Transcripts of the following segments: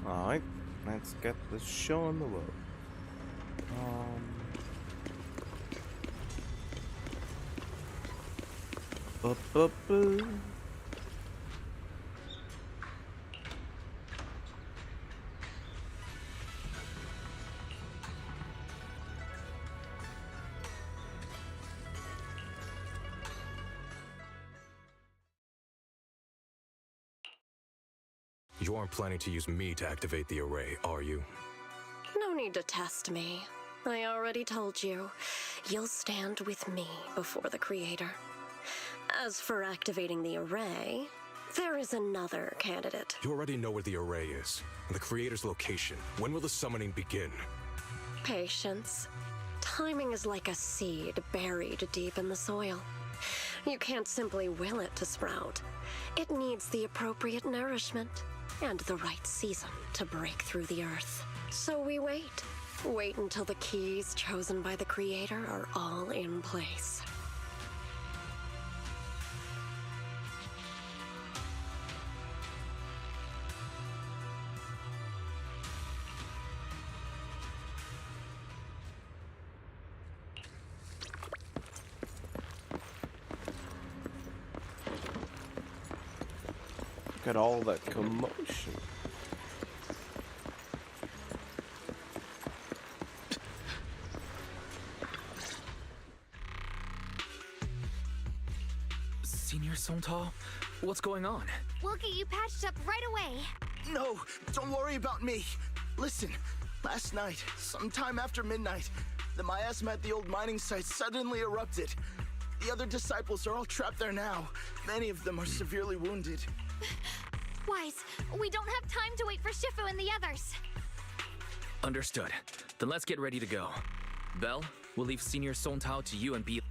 Alright, let's get this show on the road. Bu-bu-bu. You aren't planning to use me to activate the array, are you? No need to test me. I already told you. You'll stand with me before the Creator. As for activating the array, there is another candidate. You already know where the array is, and the Creator's location. When will the summoning begin? Patience. Timing is like a seed buried deep in the soil. You can't simply will it to sprout. It needs the appropriate nourishment and the right season to break through the earth. So we wait. Wait until the keys chosen by the Creator are all in place. Look at all that commotion. Senior Songtao, what's going on? We'll get you patched up right away. No, don't worry about me. Listen, last night, sometime after midnight, the miasma at the old mining site suddenly erupted. The other disciples are all trapped there now. Many of them are severely wounded. Wise, we don't have time to wait for Shifu and the others. Understood. Then let's get ready to go. Belle, we'll leave Senior Songtao to you and be...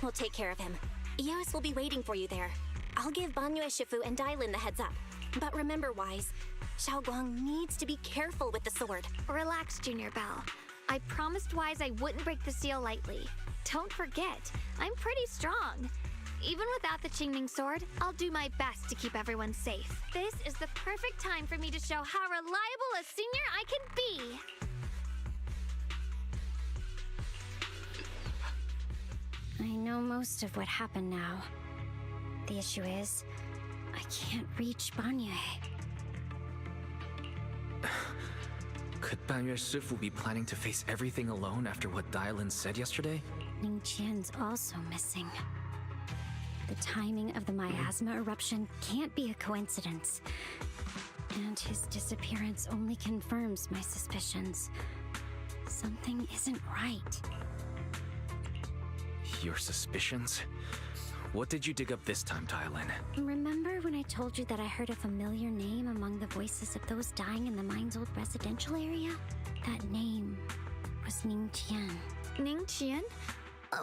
We'll take care of him. Eos will be waiting for you there. I'll give Banyue, Shifu, and Dailin the heads up. But remember, Wise, Shunguang needs to be careful with the sword. Relax, Junior Belle. I promised Wise I wouldn't break the seal lightly. Don't forget, I'm pretty strong. Even without the Qingming sword, I'll do my best to keep everyone safe. This is the perfect time for me to show how reliable a senior I can be. I know most of what happened now. The issue is, I can't reach Banyue. Could Banyue Shifu be planning to face everything alone after what Dailin said yesterday? Ning Qian's also missing. The timing of the miasma eruption can't be a coincidence. And his disappearance only confirms my suspicions. Something isn't right. Your suspicions? What did you dig up this time, Dailin? Remember when I told you that I heard a familiar name among the voices of those dying in the mine's old residential area? That name was Ning Qian. Ning Qian?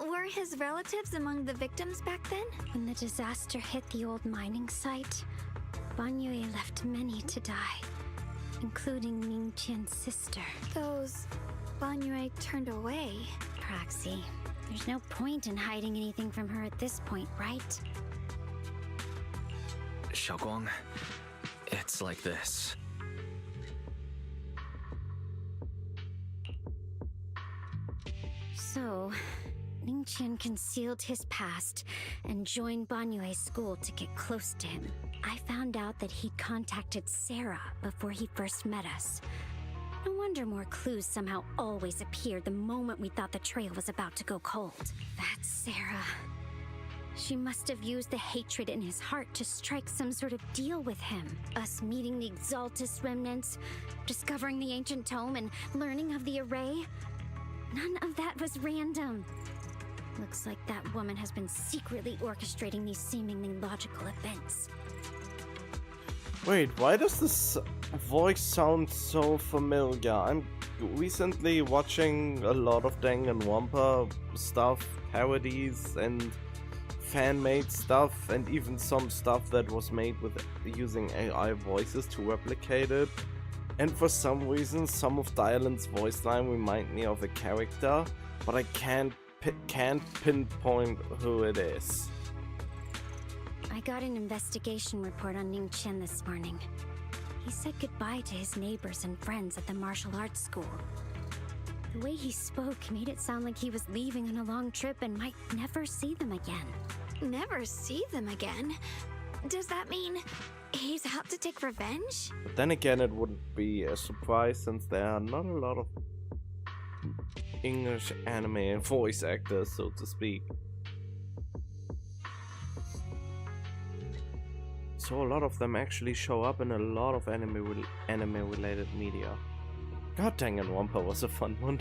Were his relatives among the victims back then? When the disaster hit the old mining site, Banyue left many to die, including Ning Qian's sister. Those Banyue turned away. Praxi, there's no point in hiding anything from her at this point, right? Shunguang, it's like this. So, Ning Qian concealed his past and joined Banyue's school to get close to him. I found out that he'd contacted Sarah before he first met us. No wonder more clues somehow always appeared the moment we thought the trail was about to go cold. That's Sarah. She must have used the hatred in his heart to strike some sort of deal with him. Us meeting the Exaltus remnants, discovering the ancient tome, and learning of the array. None of that was random. Looks like that woman has been secretly orchestrating these seemingly logical events. Wait, why does this voice sound so familiar? I'm recently watching a lot of Danganronpa stuff, parodies and fan-made stuff, and even some stuff that was made with using AI voices to replicate it. And for some reason, some of Dailin's voice line remind me of a character, but I can't pinpoint who it is. I got an investigation report on Ning Qian this morning. He said goodbye to his neighbors and friends at the martial arts school. The way he spoke made it sound like he was leaving on a long trip and might never see them again. Never see them again? Does that mean he's out to take revenge? But then again, it wouldn't be a surprise since there are not a lot of English anime voice actors, so to speak. So a lot of them actually show up in a lot of anime-related media. God dang it, Wampa was a fun one.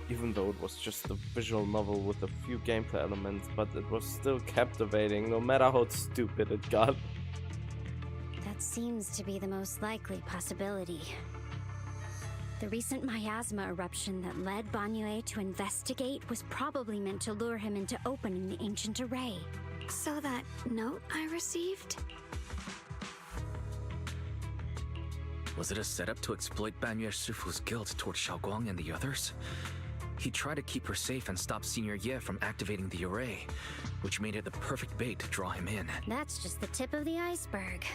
Even though it was just a visual novel with a few gameplay elements, but it was still captivating, no matter how stupid it got. That seems to be the most likely possibility. The recent miasma eruption that led Banyue to investigate was probably meant to lure him into opening the ancient array. So that note I received? Was it a setup to exploit Banyue Shifu's guilt towards Shunguang and the others? He tried to keep her safe and stop Senior Ye from activating the array, which made it the perfect bait to draw him in. That's just the tip of the iceberg.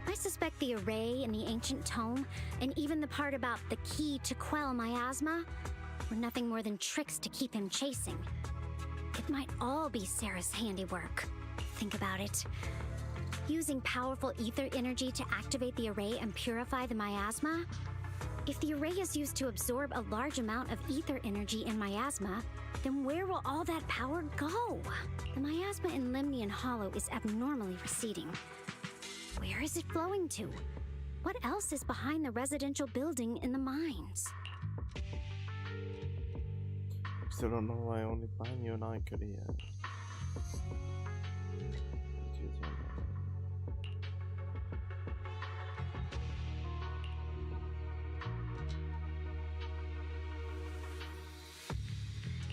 I suspect the array in the ancient tome, and even the part about the key to quell miasma, were nothing more than tricks to keep him chasing. It might all be Sarah's handiwork. Think about it. Using powerful ether energy to activate the array and purify the miasma? If the array is used to absorb a large amount of ether energy in miasma, then where will all that power go? The miasma in Limnian Hollow is abnormally receding. Where is it flowing to? What else is behind the residential building in the mines? Still don't know why only Banyu and I could hear.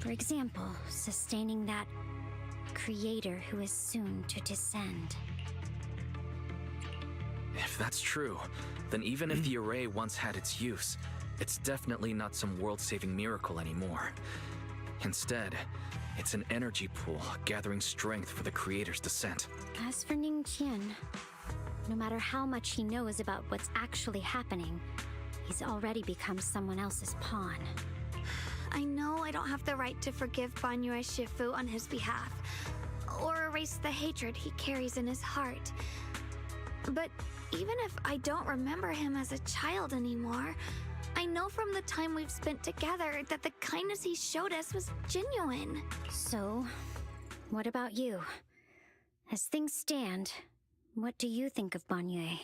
For example, sustaining that creator who is soon to descend. If that's true, then even if the array once had its use, it's definitely not some world-saving miracle anymore. Instead, it's an energy pool gathering strength for the creator's descent. As for Ningqian, no matter how much he knows about what's actually happening, he's already become someone else's pawn. I know I don't have the right to forgive Banyue Shifu on his behalf, or erase the hatred he carries in his heart. But even if I don't remember him as a child anymore, I know from the time we've spent together that the kindness he showed us was genuine. So, what about you? As things stand, what do you think of Banyue?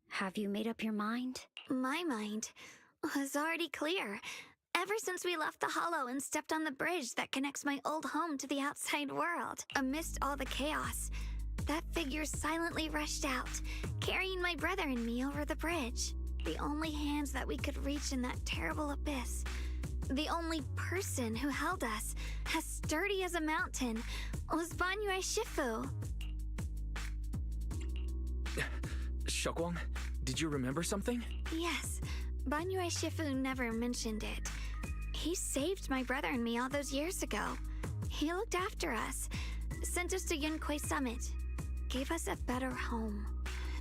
Have you made up your mind? My mind was already clear. Ever since we left the Hollow and stepped on the bridge that connects my old home to the outside world, amidst all the chaos, that figure silently rushed out, carrying my brother and me over the bridge. The only hands that we could reach in that terrible abyss. The only person who held us, as sturdy as a mountain, was Banyue Shifu. Shunguang, did you remember something? Yes, Banyue Shifu never mentioned it. He saved my brother and me all those years ago. He looked after us, sent us to Yunquei Summit, gave us a better home.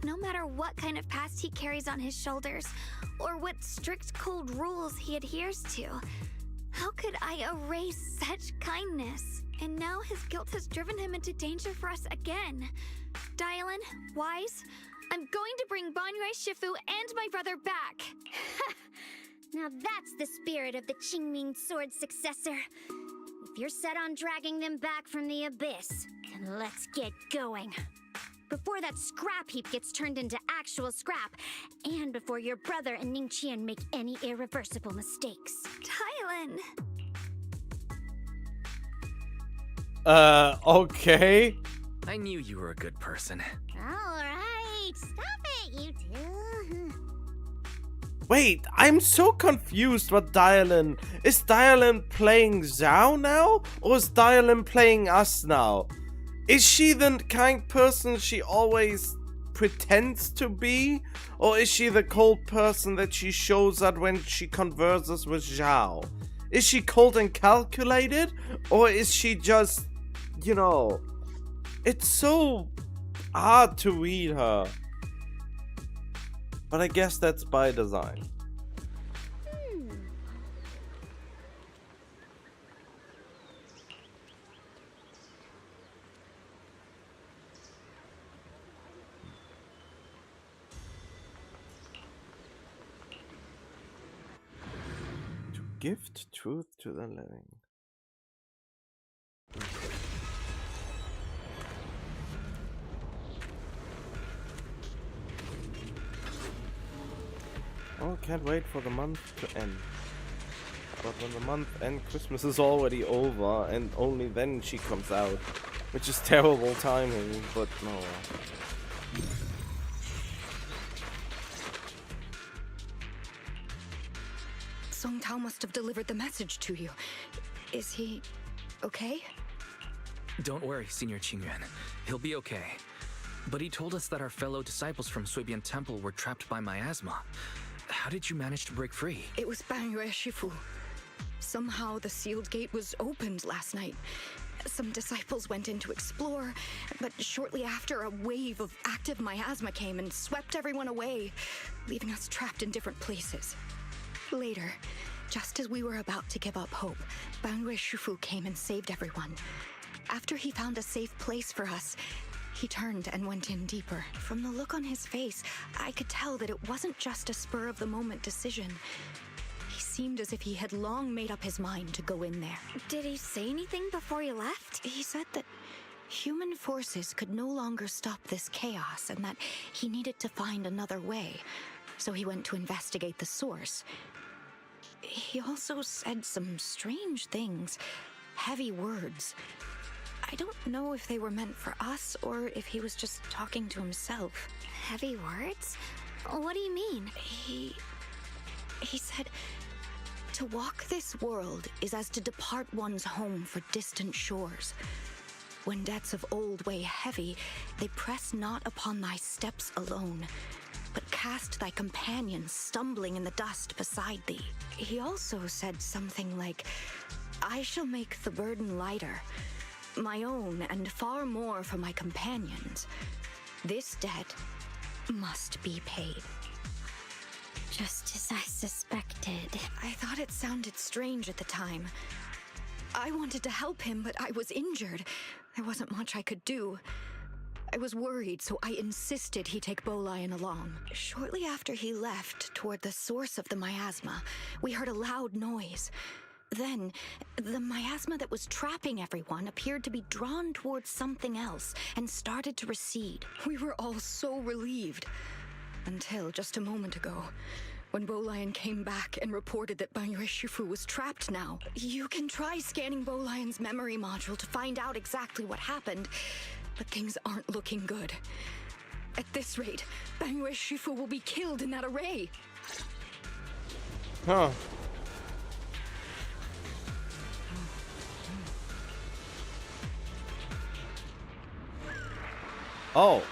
No matter what kind of past he carries on his shoulders, or what strict cold rules he adheres to, how could I erase such kindness? And now his guilt has driven him into danger for us again. Dylan, Wise, I'm going to bring Banyue Shifu and my brother back. Now that's the spirit of the Qingming Sword's successor. If you're set on dragging them back from the abyss, then let's get going. Before that scrap heap gets turned into actual scrap, and before your brother and Ningqian make any irreversible mistakes. Dylan! Okay. I knew you were a good person. Alright, stop it, you two. Wait, I'm so confused what Dylan... Is Dylan playing Zhao now? Or is Dylan playing us now? Is she the kind person she always pretends to be? Or is she the cold person that she shows us when she converses with Zhao? Is she cold and calculated? Or is she just, you know... It's so hard to read her. But I guess that's by design. To gift truth to the living. Oh, can't wait for the month to end. But when the month ends, Christmas is already over, and only then she comes out. Which is terrible timing, but no. Song Tao must have delivered the message to you. Is he okay? Don't worry, Senior Qingyuan. He'll be okay. But he told us that our fellow disciples from Suibian Temple were trapped by miasma. How did you manage to break free? It was Bangyue Shifu. Somehow the sealed gate was opened last night. Some disciples went in to explore, but shortly after, a wave of active miasma came and swept everyone away, leaving us trapped in different places. Later, just as we were about to give up hope, Bangyue Shifu came and saved everyone. After he found a safe place for us, he turned and went in deeper. From the look on his face, I could tell that it wasn't just a spur-of-the-moment decision. He seemed as if he had long made up his mind to go in there. Did he say anything before you left? He said that human forces could no longer stop this chaos and that he needed to find another way. So he went to investigate the source. He also said some strange things, heavy words. I don't know if they were meant for us or if he was just talking to himself. Heavy words? What do you mean? He said, to walk this world is as to depart one's home for distant shores. When debts of old weigh heavy, they press not upon thy steps alone, but cast thy companions stumbling in the dust beside thee. He also said something like, I shall make the burden lighter, my own and far more for my companions. This debt must be paid. Just as I suspected. I thought it sounded strange at the time. I wanted to help him, but I was injured. There wasn't much I could do. I was worried, so I insisted he take Bolian along. Shortly after he left, toward the source of the miasma, we heard a loud noise. Then, the miasma that was trapping everyone appeared to be drawn towards something else and started to recede. We were all so relieved. Until just a moment ago, when Bolian came back and reported that Bangyue Shifu was trapped now. You can try scanning Bolian's memory module to find out exactly what happened, but things aren't looking good. At this rate, Bangyue Shifu will be killed in that array. Huh. Oh.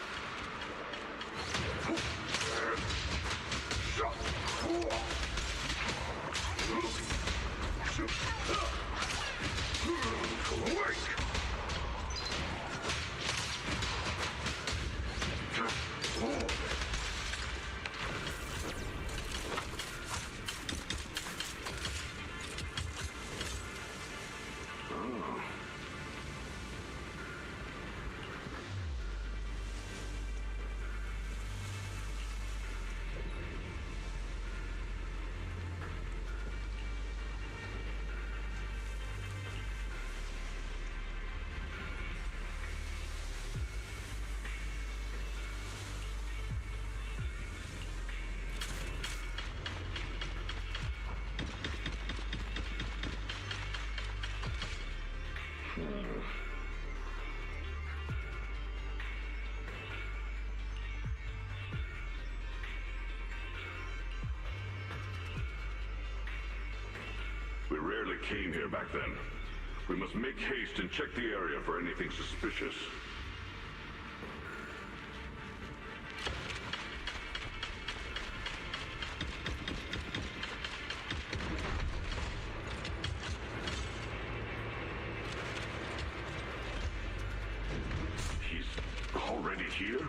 We rarely came here back then. We must make haste and check the area for anything suspicious. He's already here?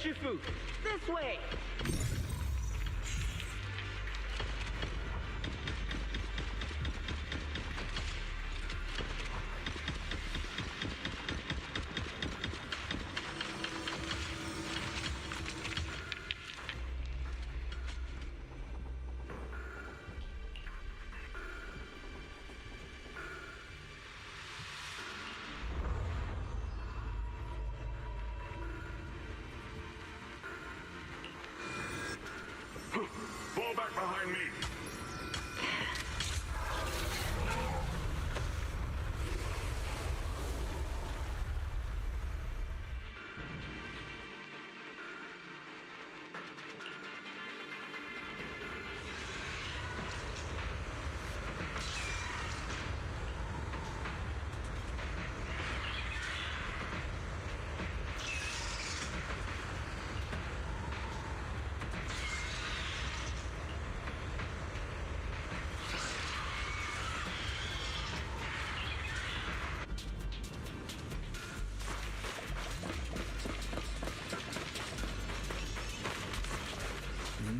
Shifu! This way! Fall back behind me!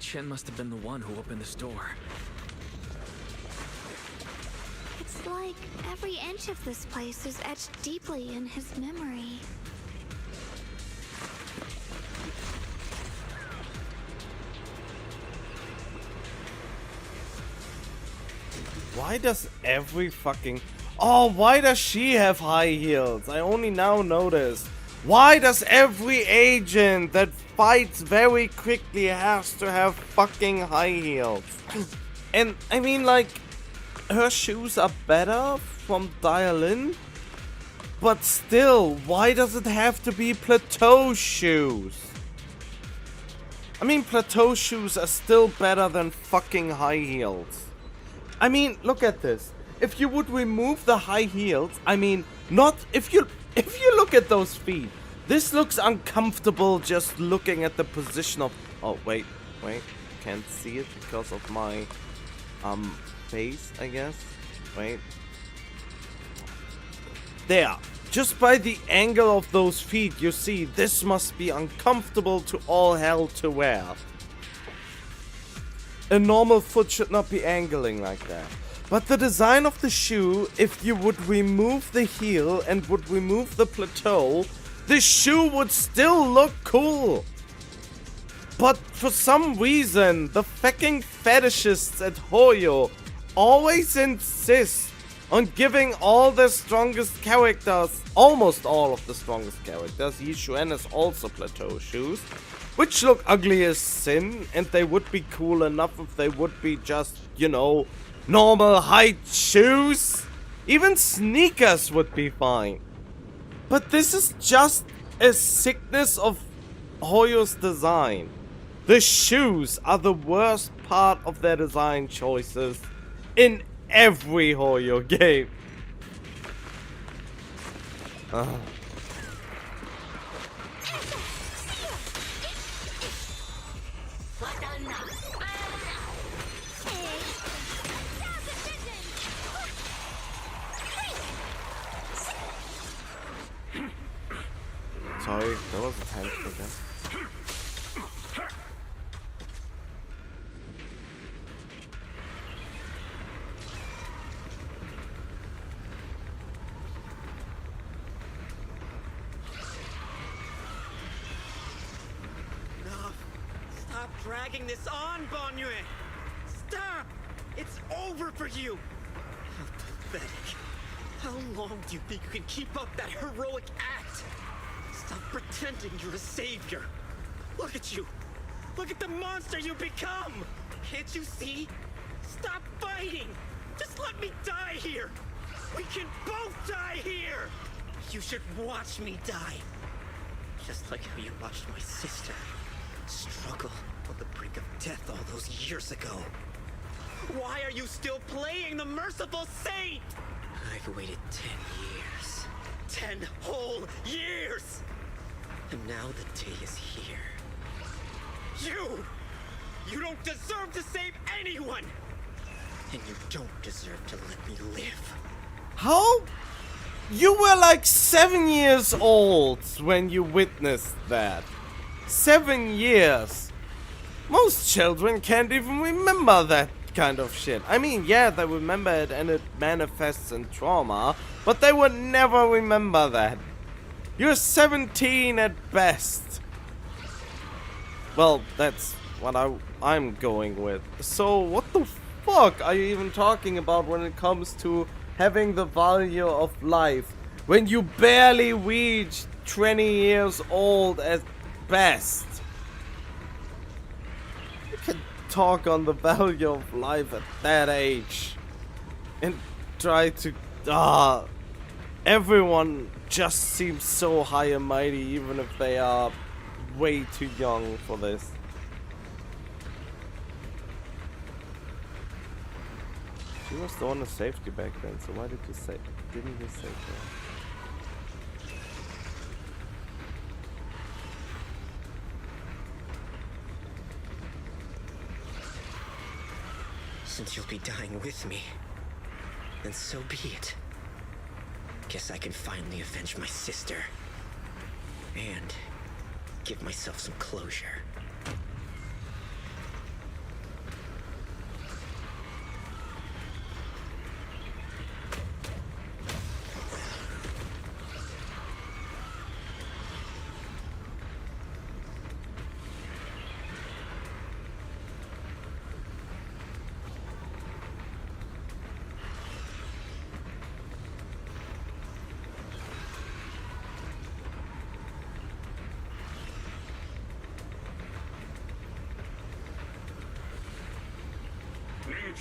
Chen must have been the one who opened this door. It's like every inch of this place is etched deeply in his memory. Why does every fucking... Oh, why does she have high heels? I only now noticed. Why does every agent that fights very quickly has to have fucking high heels? And I mean, like, her shoes are better from Dial-In, but still, why does it have to be plateau shoes? I mean, plateau shoes are still better than fucking high heels. I mean, look at this. If you would remove the high heels, I mean, not if you look at those feet, this looks uncomfortable just looking at the position of... Oh, wait, can't see it because of my face, I guess. Wait. There. Just by the angle of those feet, you see, this must be uncomfortable to all hell to wear. A normal foot should not be angling like that. But the design of the shoe, if you would remove the heel and would remove the plateau, the shoe would still look cool. But for some reason, the fucking fetishists at Hoyo always insist on giving all the strongest characters, almost all of the strongest characters, Yixuan has also plateau shoes, which look ugly as sin, and they would be cool enough if they would be just, you know, normal height shoes. Even sneakers would be fine. But this is just a sickness of Hoyo's design. The shoes are the worst part of their design choices in every Hoyo game. Sorry, that was a tank for them. Stop dragging this on, Banyue! Stop! It's over for you! How pathetic. How long do you think you can keep up that heroic act? Stop pretending you're a savior. Look at you. Look at the monster you become. Can't you see? Stop fighting. Just let me die here. We can both die here. You should watch me die. Just like how you watched my sister struggle on the brink of death all those years ago. Why are you still playing the merciful saint? I've waited 10 years. 10 whole years! And now the day is here. You don't deserve to save anyone! And you don't deserve to let me live. How? You were like 7 years old when you witnessed that. 7 years. Most children can't even remember that kind of shit. I mean, yeah, they remember it and it manifests in trauma, but they would never remember that. You're 17 at best. Well, that's what I'm going with. So, what the fuck are you even talking about when it comes to having the value of life? When you barely reach 20 years old at best. You can talk on the value of life at that age. And try to... everyone just seems so high and mighty, even if they are way too young for this. She was the one who saved you back then, so why didn't you save her? Since you'll be dying with me, then so be it. Guess I can finally avenge my sister. And give myself some closure.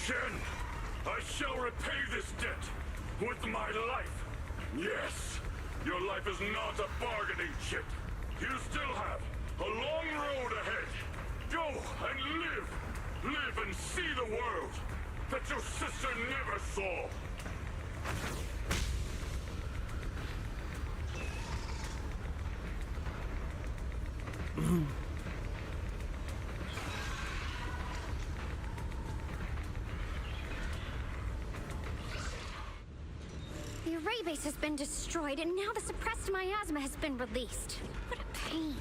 Chen, I shall repay this debt with my life. Yes, your life is not a bargaining chip. You still have a long road ahead. Go and live. Live and see the world that your sister never saw. The array base has been destroyed, and now the suppressed miasma has been released. What a pain.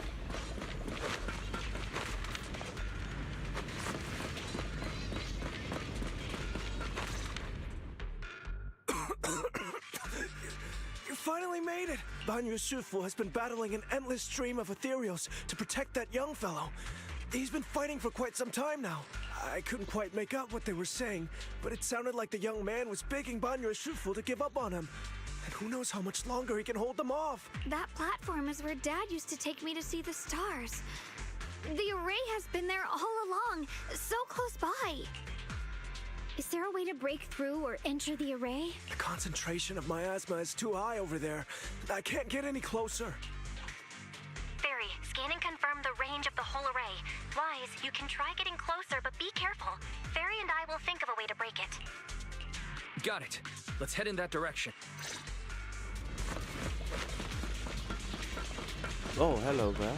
You finally made it! Banyu Shifu has been battling an endless stream of ethereals to protect that young fellow. He's been fighting for quite some time now. I couldn't quite make out what they were saying, but it sounded like the young man was begging Banyu Shifu to give up on him. And who knows how much longer he can hold them off. That platform is where Dad used to take me to see the stars. The array has been there all along, so close by. Is there a way to break through or enter the array? The concentration of miasma is too high over there. I can't get any closer. Fairy, scan and confirm the range of the whole array. Wise, you can try getting closer, but be careful. Fairy and I will think of a way to break it. Got it. Let's head in that direction. Oh, hello there.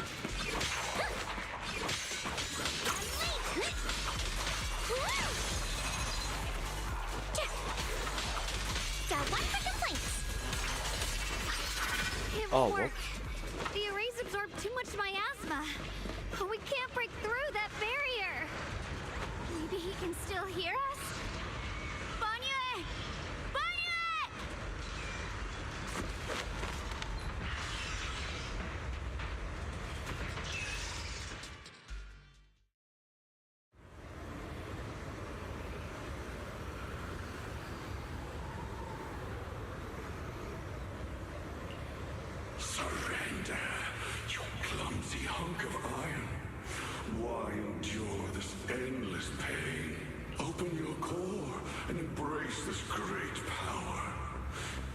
It Oh, won't work. The arrays absorb too much miasma. We can't break through that barrier. Maybe he can still hear us? Banyu! Banyu! Surrender, you clumsy hunk of iron. Why endure this endless pain? Open your core and embrace this great power.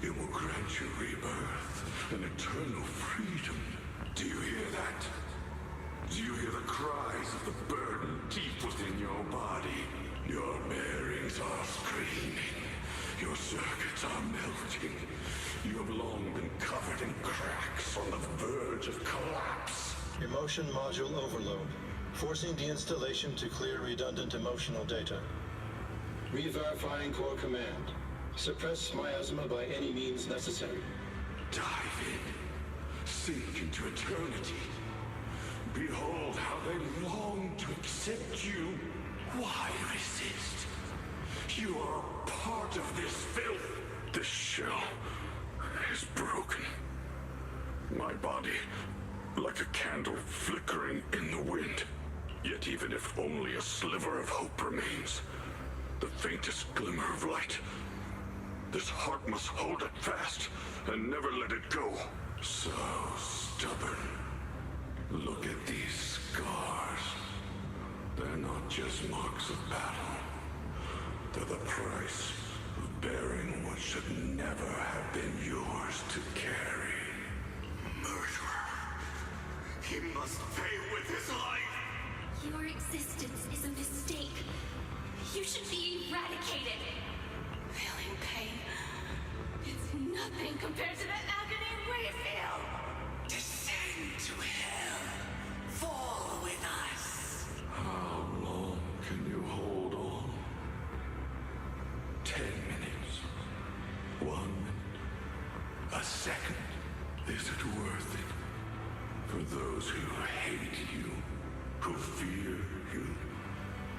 It will grant you rebirth and eternal freedom. Do you hear that? Do you hear the cries of the burden deep within your body? Your bearings are screaming. Your circuits are melting. You have long been covered in cracks on the verge of collapse. Emotion module overload. Forcing deinstallation to clear redundant emotional data. Re-verifying core command. Suppress miasma by any means necessary. Dive in. Sink into eternity. Behold how they long to accept you. Why resist? You are a part of this filth. This shell is broken. My body, like a candle flickering in the wind. Yet even if only a sliver of hope remains, the faintest glimmer of light, this heart must hold it fast and never let it go. So stubborn. Look at these scars. They're not just marks of battle. They're the price of bearing what should never have been yours to carry. Murderer. He must pay with his life. Your existence is a mistake. You should be eradicated. Feeling pain. It's nothing compared to the agony we feel. Descend to hell. Fall with us. How long can you hold on? 10 minutes? 1 minute? A second? Is it worth it? For those who hate you, who fear you,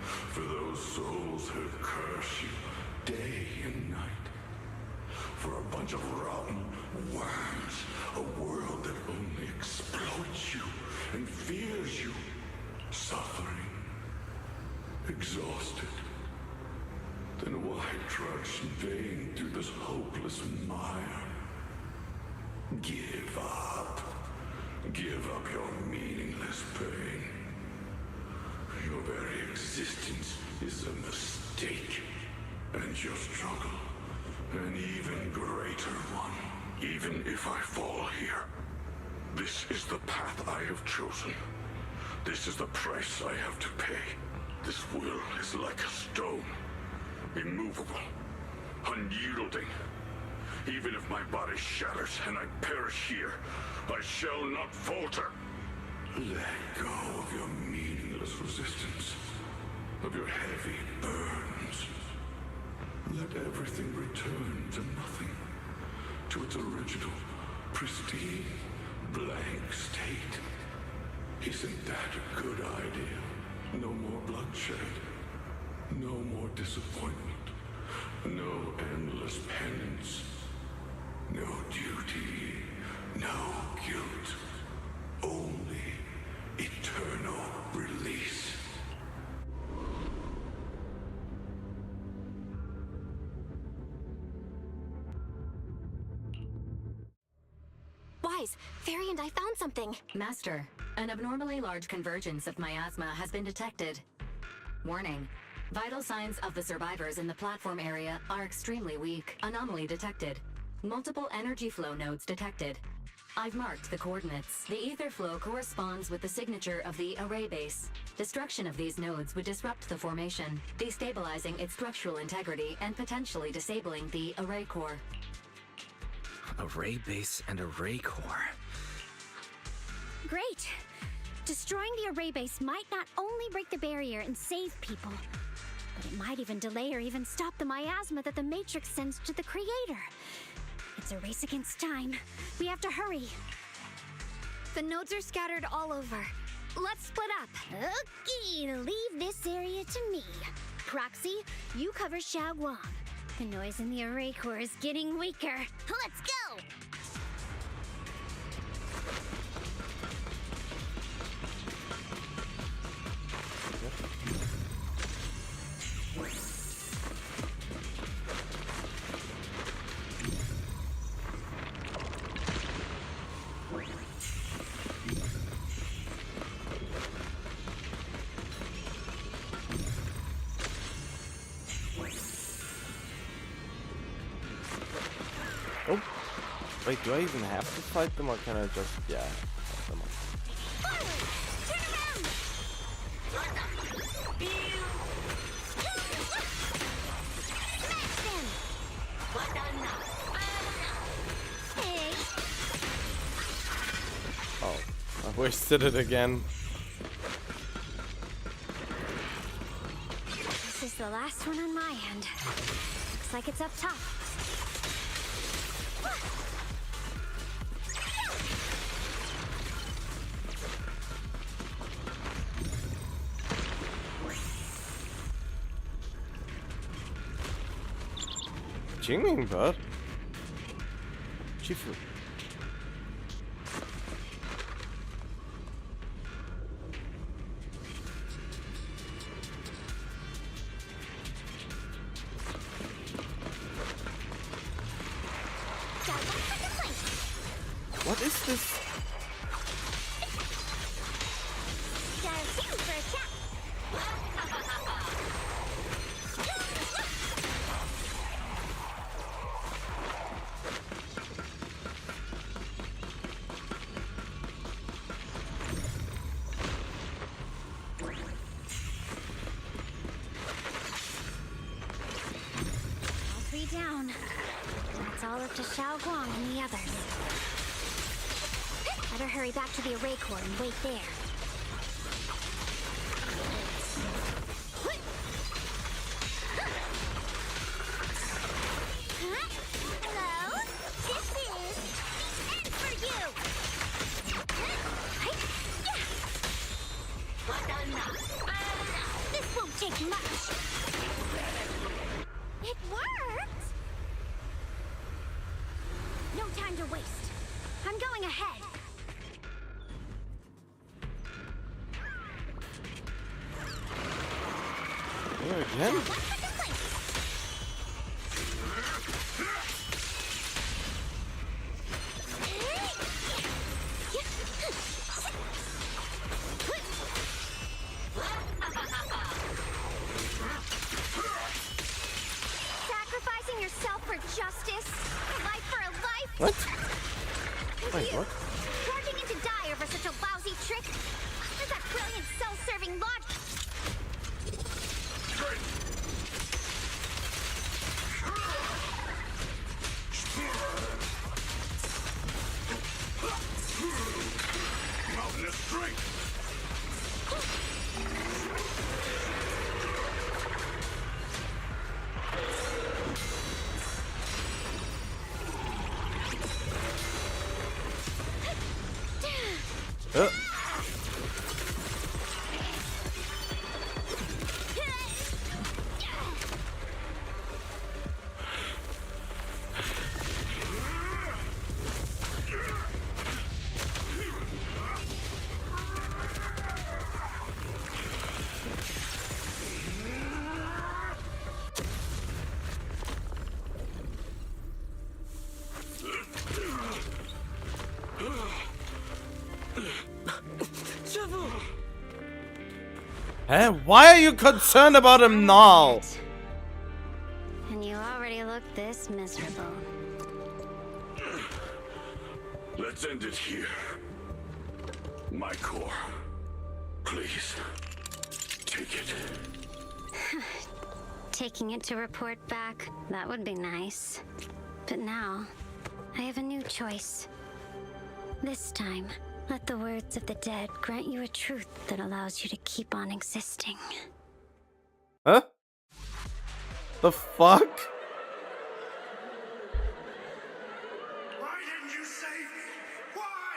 for those souls who curse you day and night, for a bunch of rotten worms, a world that only exploits you and fears you, suffering, exhausted. Then why trudge in vain through this hopeless mire? Give up. Give up your meaningless pain. Your very existence is a mistake, and your struggle, an even greater one. Even if I fall here, this is the path I have chosen. This is the price I have to pay. This will is like a stone, immovable, unyielding. Even if my body shatters and I perish here, I shall not falter. Let go of your meaningless resistance, of your heavy burdens. Let everything return to nothing, to its original, pristine, blank state. Isn't that a good idea? No more bloodshed, no more disappointment, no endless penance, no duty, no guilt, only eternal release. Wise, Fairy and I found something. Master, an abnormally large convergence of miasma has been detected. Warning. Vital signs of the survivors in the platform area are extremely weak. Anomaly detected. Multiple energy flow nodes detected. I've marked the coordinates. The ether flow corresponds with the signature of the array base. Destruction of these nodes would disrupt the formation, destabilizing its structural integrity and potentially disabling the array core. Array base and array core. Great! Destroying the array base might not only break the barrier and save people, but it might even delay or even stop the miasma that the Matrix sends to the Creator. It's a race against time. We have to hurry. The nodes are scattered all over. Let's split up. Okay, leave this area to me. Proxy, you cover Shunguang. The noise in the array core is getting weaker. Let's go! Oh, wait, do I even have to fight them or can I just, yeah, fight them off? Oh, I wasted it again. This is the last one on my end. Looks like it's up top. Xingbird? Shifu. What is this? All three down. That's all up to Shunguang and the others. Better hurry back to the array core and wait there. Hello? This is the end for you! This won't take much. It worked! No time to waste. I'm going ahead. There again? Sacrificing yourself for justice? A life for a life? What? And Wait, you, what? plunging into die over such a lousy trick? After that brilliant self-serving logic? Mountain of strength! Huh? Why are you concerned about him now? And you already look this miserable. Let's end it here. My core. Please. Take it. Taking it to report back, that would be nice. But now, I have a new choice. This time, let the words of the dead grant you a truth that allows you to keep on existing. Huh? The fuck? Why didn't you save me? Why?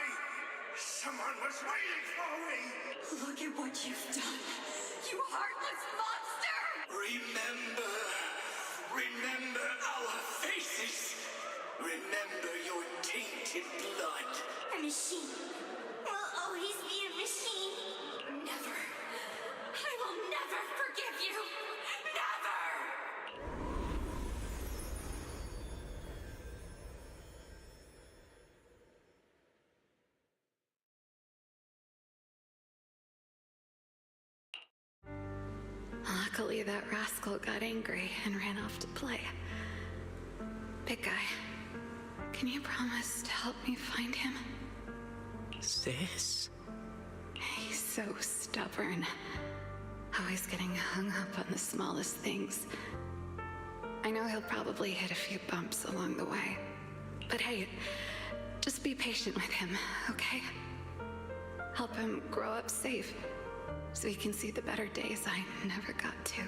Someone was waiting for me! Look at what you've done, you heartless monster! Remember our faces. Remember your tainted blood. A machine will always be a machine. Never. I will never forgive you. Never! Luckily, that rascal got angry and ran off to play. Big guy, can you promise to help me find him? Sis? He's so stubborn. Always getting hung up on the smallest things. I know he'll probably hit a few bumps along the way. But hey, just be patient with him, okay? Help him grow up safe, so he can see the better days I never got to.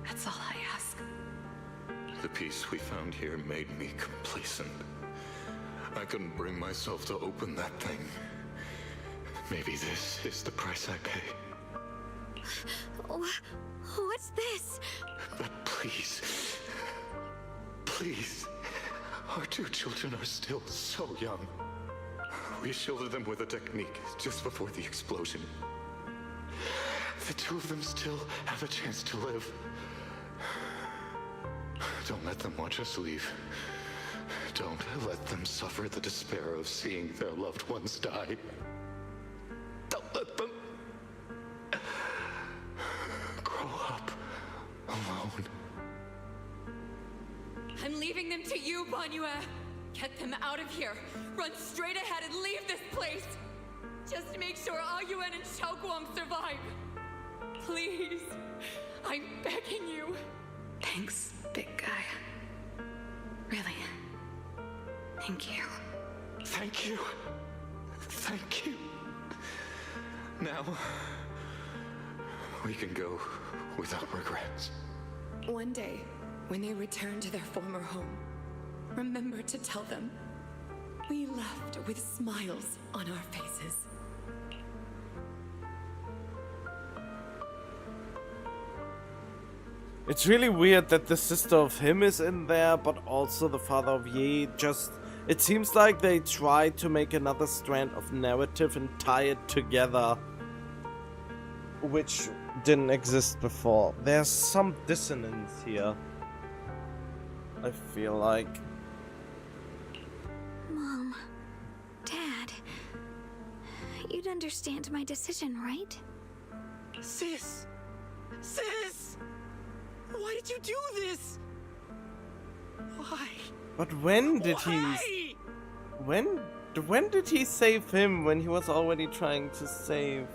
That's all I ask. The peace we found here made me complacent. I couldn't bring myself to open that thing. Maybe this is the price I pay. What's this? But please, Please. Our two children are still so young. We shielded them with a technique just before the explosion. The two of them still have a chance to live. Don't let them watch us leave. Don't let them suffer the despair of seeing their loved ones die. Don't let them grow up alone. I'm leaving them to you, Banyue. Get them out of here. Run straight ahead and leave this place. Just make sure Ayuan and Shunguang survive. Please. I'm begging you. Thanks, big guy. Really. Thank you. Thank you. Thank you. Now, we can go without regrets. One day, when they return to their former home, remember to tell them we left with smiles on our faces. It's really weird that the sister of him is in there, but also the father of Yi. It seems like they tried to make another strand of narrative and tie it together, which didn't exist before. There's some dissonance here, I feel like. Mom, Dad, you'd understand my decision, right? Sis! Sis! Why did you do this? Why? But when did he... When did he save him? When he was already trying to save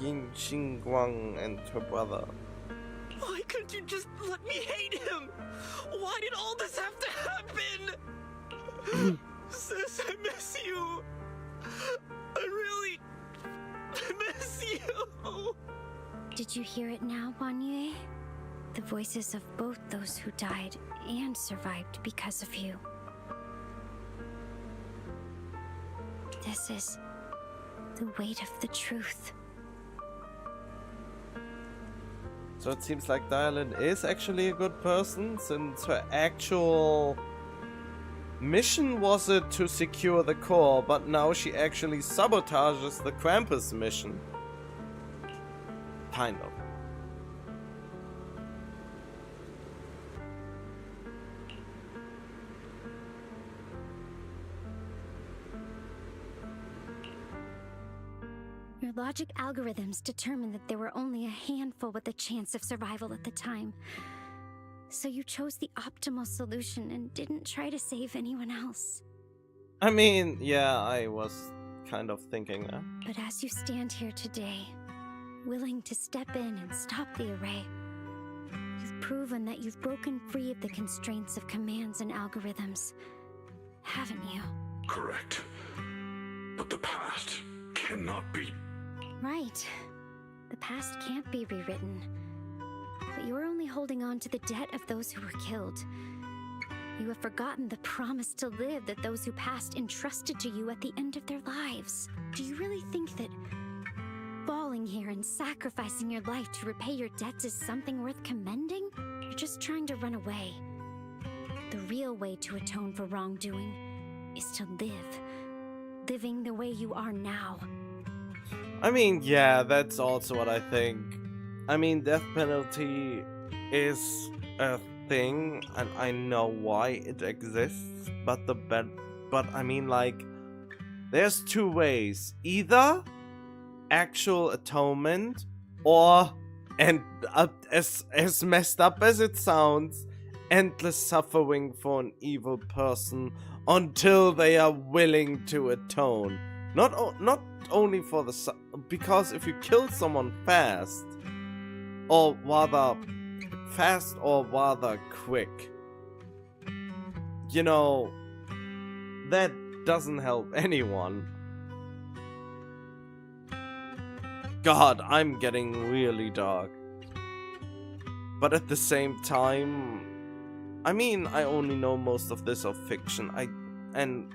Shunguang and her brother? Why couldn't you just let me hate him? Why did all this have to happen? Sis, I miss you. I really miss you. Did you hear it now, Banyue? The voices of both those who died and survived because of you. This is the weight of the truth. So it seems like Dylan is actually a good person, since her actual mission was it to secure the core, but now she actually sabotages the Krampus mission. Kind of. Your logic algorithms determined that there were only a handful with a chance of survival at the time. So you chose the optimal solution and didn't try to save anyone else. I mean, yeah, I was kind of thinking that. But as you stand here today, willing to step in and stop the array, you've proven that you've broken free of the constraints of commands and algorithms, haven't you? Correct. But the past cannot be... Right. The past can't be rewritten. But you're only holding on to the debt of those who were killed. You have forgotten the promise to live that those who passed entrusted to you at the end of their lives. Do you really think that falling here and sacrificing your life to repay your debts is something worth commending? You're just trying to run away. The real way to atone for wrongdoing is to live. Living the way you are now. I mean, yeah, that's also what I think. I mean, death penalty is a thing, and I know why it exists, but I mean, like, there's two ways. Either actual atonement, or, and as messed up as it sounds, endless suffering for an evil person until they are willing to atone. Not only for the... Because if you kill someone fast, or rather quick, you know, that doesn't help anyone. God, I'm getting really dark. But at the same time, I mean, I only know most of this of fiction. And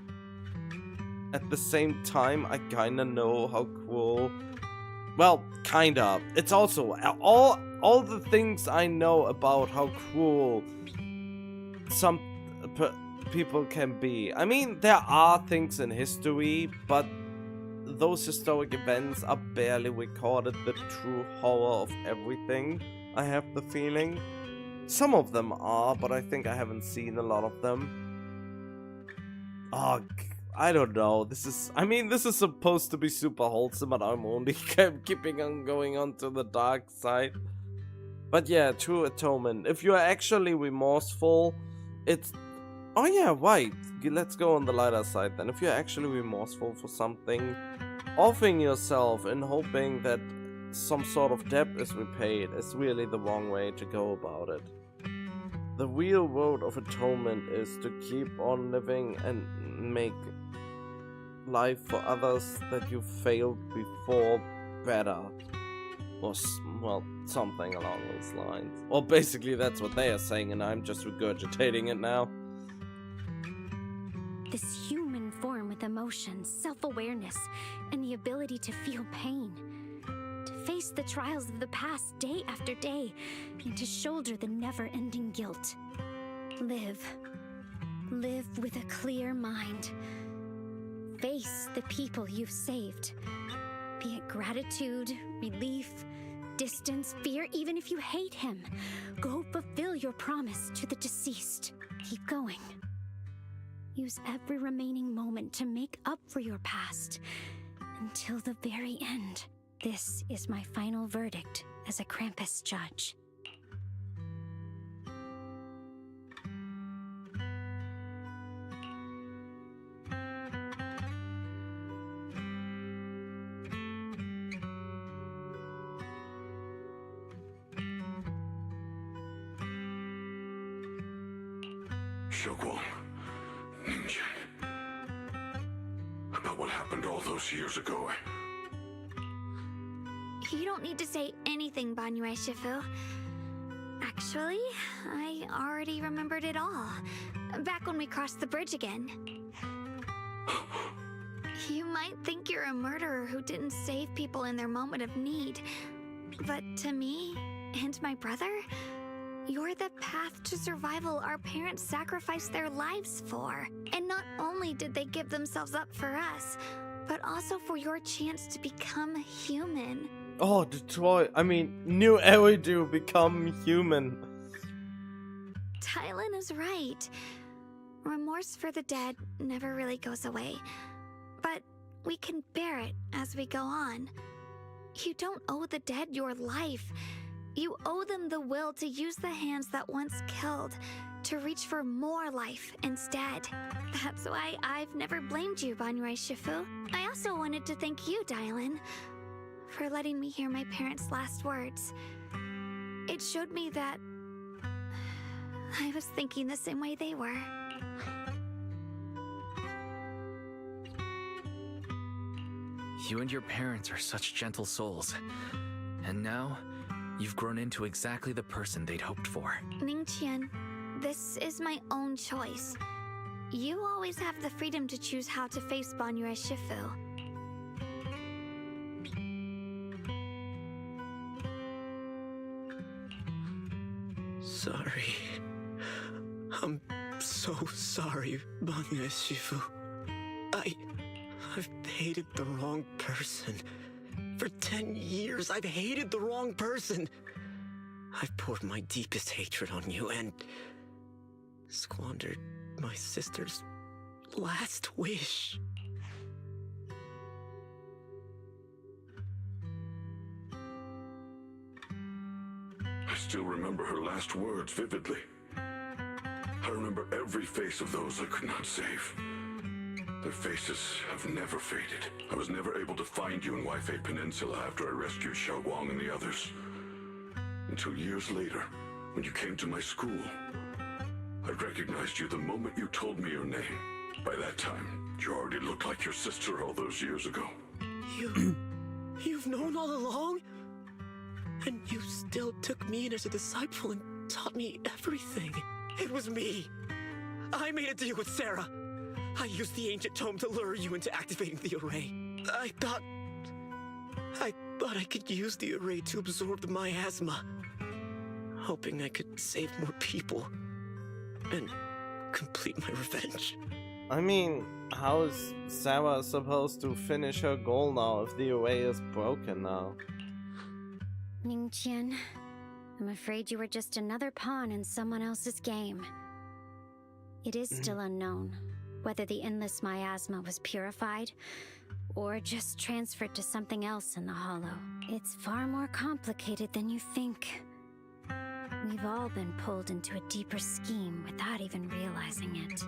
at the same time, I kinda know how cruel... Well, kinda. It's also... All the things I know about how cruel some people can be. I mean, there are things in history, but those historic events are barely recorded the true horror of everything, I have the feeling. Some of them are, but I think I haven't seen a lot of them. Oh, I don't know. This is supposed to be super wholesome, but I'm only keeping on going on to the dark side. But yeah, true atonement. If you're actually remorseful, it's... Oh yeah, right. Let's go on the lighter side then. If you're actually remorseful for something, offering yourself and hoping that some sort of debt is repaid is really the wrong way to go about it. The real road of atonement is to keep on living and make life for others that you failed before better. Or, well, something along those lines. Or basically that's what they are saying and I'm just regurgitating it now. This human form with emotions, self-awareness, and the ability to feel pain. To face the trials of the past day after day, and to shoulder the never-ending guilt. Live. Live with a clear mind. Face the people you've saved. Be it gratitude, relief, distance, fear, even if you hate him. Go fulfill your promise to the deceased. Keep going. Use every remaining moment to make up for your past, until the very end. This is my final verdict as a Krampus judge. Shunguang, Ninja. About what happened all those years ago. You don't need to say anything, Banyue Shifu. Actually, I already remembered it all. Back when we crossed the bridge again. You might think you're a murderer who didn't save people in their moment of need. But to me, and my brother, you're the path to survival our parents sacrificed their lives for. And not only did they give themselves up for us, but also for your chance to become human. Oh, new Eridu become human. Tylen is right. Remorse for the dead never really goes away. But we can bear it as we go on. You don't owe the dead your life. You owe them the will to use the hands that once killed, to reach for more life instead. That's why I've never blamed you, Banyue Shifu. I also wanted to thank you, Dylan, for letting me hear my parents' last words. It showed me that I was thinking the same way they were. You and your parents are such gentle souls. And now, you've grown into exactly the person they'd hoped for. Ningqian, this is my own choice. You always have the freedom to choose how to face Banyue Shifu. Sorry. I'm so sorry, Banyue Shifu. I've hated the wrong person. For 10 years, I've hated the wrong person. I've poured my deepest hatred on you and squandered my sister's last wish. I still remember her last words vividly. I remember every face of those I could not save. Their faces have never faded. I was never able to find you in Waifei Peninsula after I rescued Shunguang and the others. Until years later, when you came to my school, I recognized you the moment you told me your name. By that time, you already looked like your sister all those years ago. You've known all along? And you still took me in as a disciple and taught me everything. It was me. I made a deal with Sarah. I used the ancient tome to lure you into activating the array. I thought I could use the array to absorb the miasma, hoping I could save more people. and complete my revenge. I mean, how is Sarah supposed to finish her goal now if the array is broken now? Ningqian, I'm afraid you were just another pawn in someone else's game. It is still unknown whether the endless miasma was purified or just transferred to something else in the Hollow. It's far more complicated than you think. We've all been pulled into a deeper scheme without even realizing it.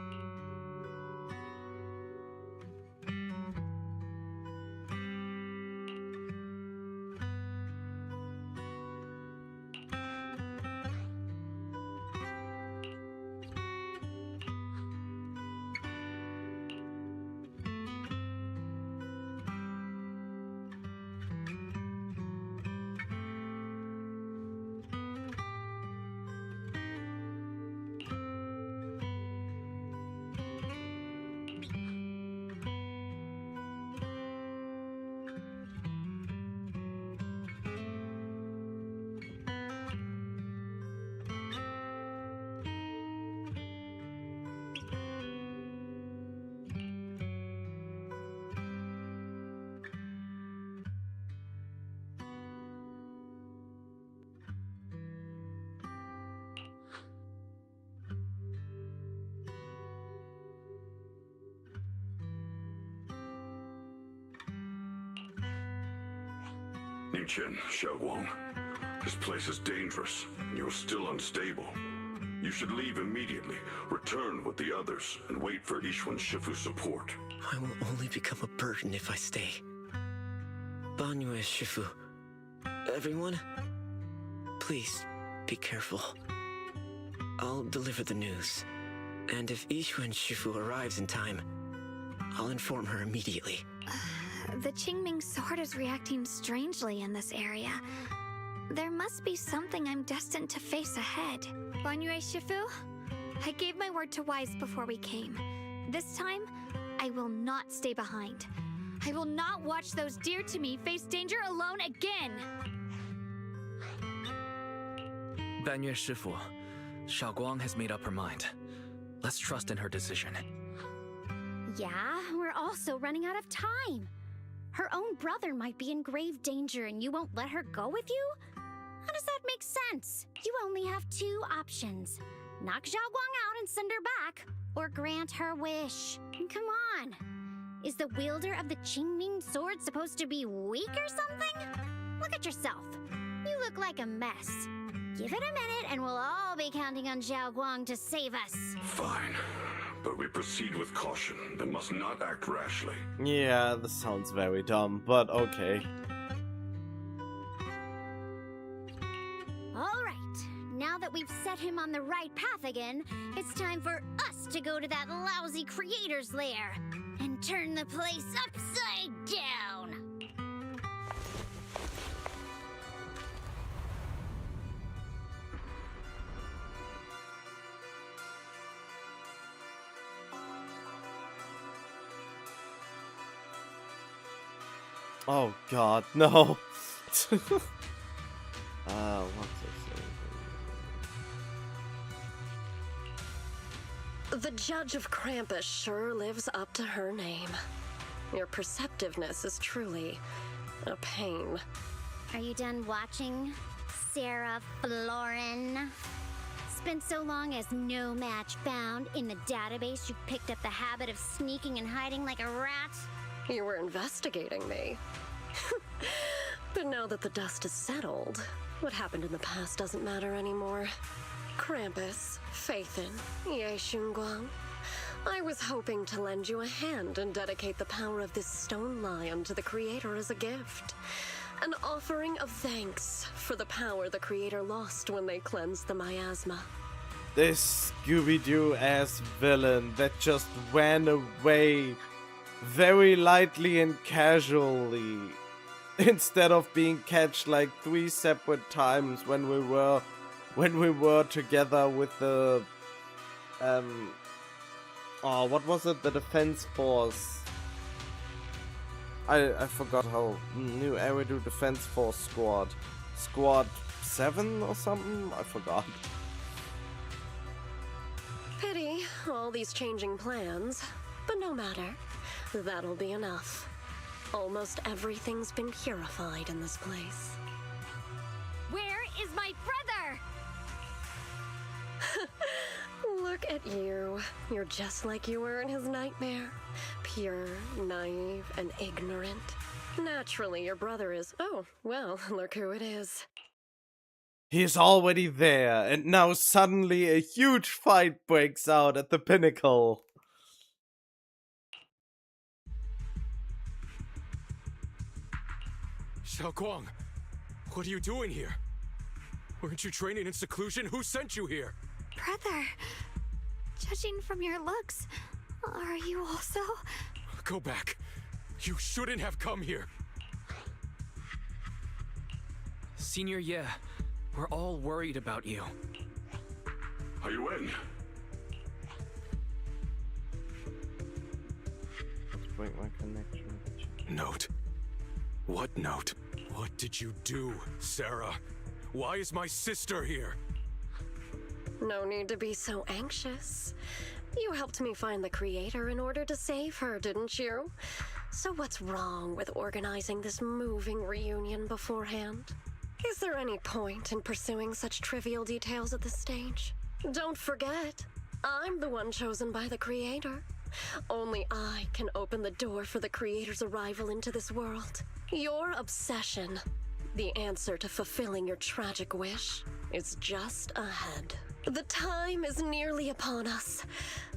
Ningqian, Shunguang, this place is dangerous, and you're still unstable. You should leave immediately, return with the others, and wait for Yixuan Shifu's support. I will only become a burden if I stay. Banyue Shifu, everyone, please be careful. I'll deliver the news, and if Yixuan Shifu arrives in time, I'll inform her immediately. The Qingming sword is reacting strangely in this area. There must be something I'm destined to face ahead. Banyue Shifu, I gave my word to Wise before we came. This time, I will not stay behind. I will not watch those dear to me face danger alone again! Banyue Shifu, Shunguang has made up her mind. Let's trust in her decision. Yeah, we're also running out of time. Her own brother might be in grave danger and you won't let her go with you? How does that make sense? You only have two options. Knock Xiaoguang out and send her back, or grant her wish. Come on. Is the wielder of the Qingming sword supposed to be weak or something? Look at yourself. You look like a mess. Give it a minute and we'll all be counting on Xiaoguang to save us. Fine, but we proceed with caution and must not act rashly. Yeah, this sounds very dumb, but okay. Alright, now that we've set him on the right path again, it's time for us to go to that lousy creator's lair and turn the place upside down! Oh god, no! What's this? The Judge of Krampus sure lives up to her name. Your perceptiveness is truly a pain. Are you done watching, Sarah Florin? Spent so long as no match found in the database, you picked up the habit of sneaking and hiding like a rat? You were investigating me. But now that the dust is settled, what happened in the past doesn't matter anymore. Krampus, Phaethon, Ye Shunguang. I was hoping to lend you a hand and dedicate the power of this stone lion to the Creator as a gift. An offering of thanks for the power the Creator lost when they cleansed the miasma. This Scooby-Doo ass villain that just ran away very lightly and casually, instead of being catched like 3 separate times when we were together with the what was it, the defense force? I forgot how new Eridu defense force squad 7 or something, I forgot. Pity, all these changing plans. But no matter. That'll be enough. Almost everything's been purified in this place. Where is my brother? Look at you. You're just like you were in his nightmare. Pure, naive, and ignorant. Naturally, your brother is... Oh, well, look who it is. He's already there, and now suddenly a huge fight breaks out at the pinnacle. Shunguang, what are you doing here? Weren't you training in seclusion? Who sent you here? Brother, judging from your looks, are you also? Go back. You shouldn't have come here. Senior Ye, we're all worried about you. Are you in? Let's break my connection. Note. What note? What did you do, Sarah? Why is my sister here? No need to be so anxious. You helped me find the creator in order to save her, didn't you? So what's wrong with organizing this moving reunion beforehand? Is there any point in pursuing such trivial details at this stage? Don't forget, I'm the one chosen by the creator. Only I can open the door for the creator's arrival into this world. Your obsession, the answer to fulfilling your tragic wish, is just ahead. The time is nearly upon us,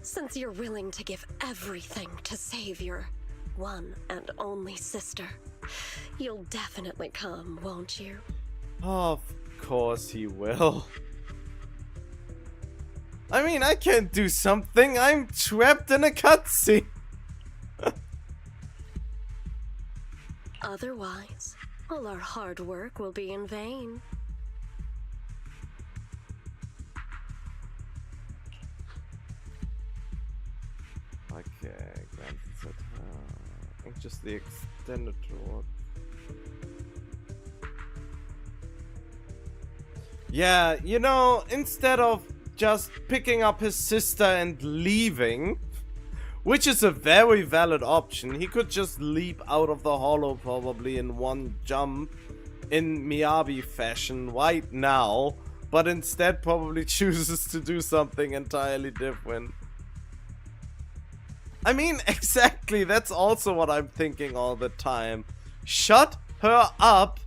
since you're willing to give everything to save your one and only sister. You'll definitely come, won't you? Of course he will. I mean, I can't do something. I'm trapped in a cutscene. Otherwise, all our hard work will be in vain. Okay, granted set. I think just the extended tour. Yeah, you know, instead of just picking up his sister and leaving, which is a very valid option, he could just leap out of the hollow probably in one jump in Miyabi fashion right now, but instead probably chooses to do something entirely different. I mean, exactly, that's also what I'm thinking all the time. Shut her up,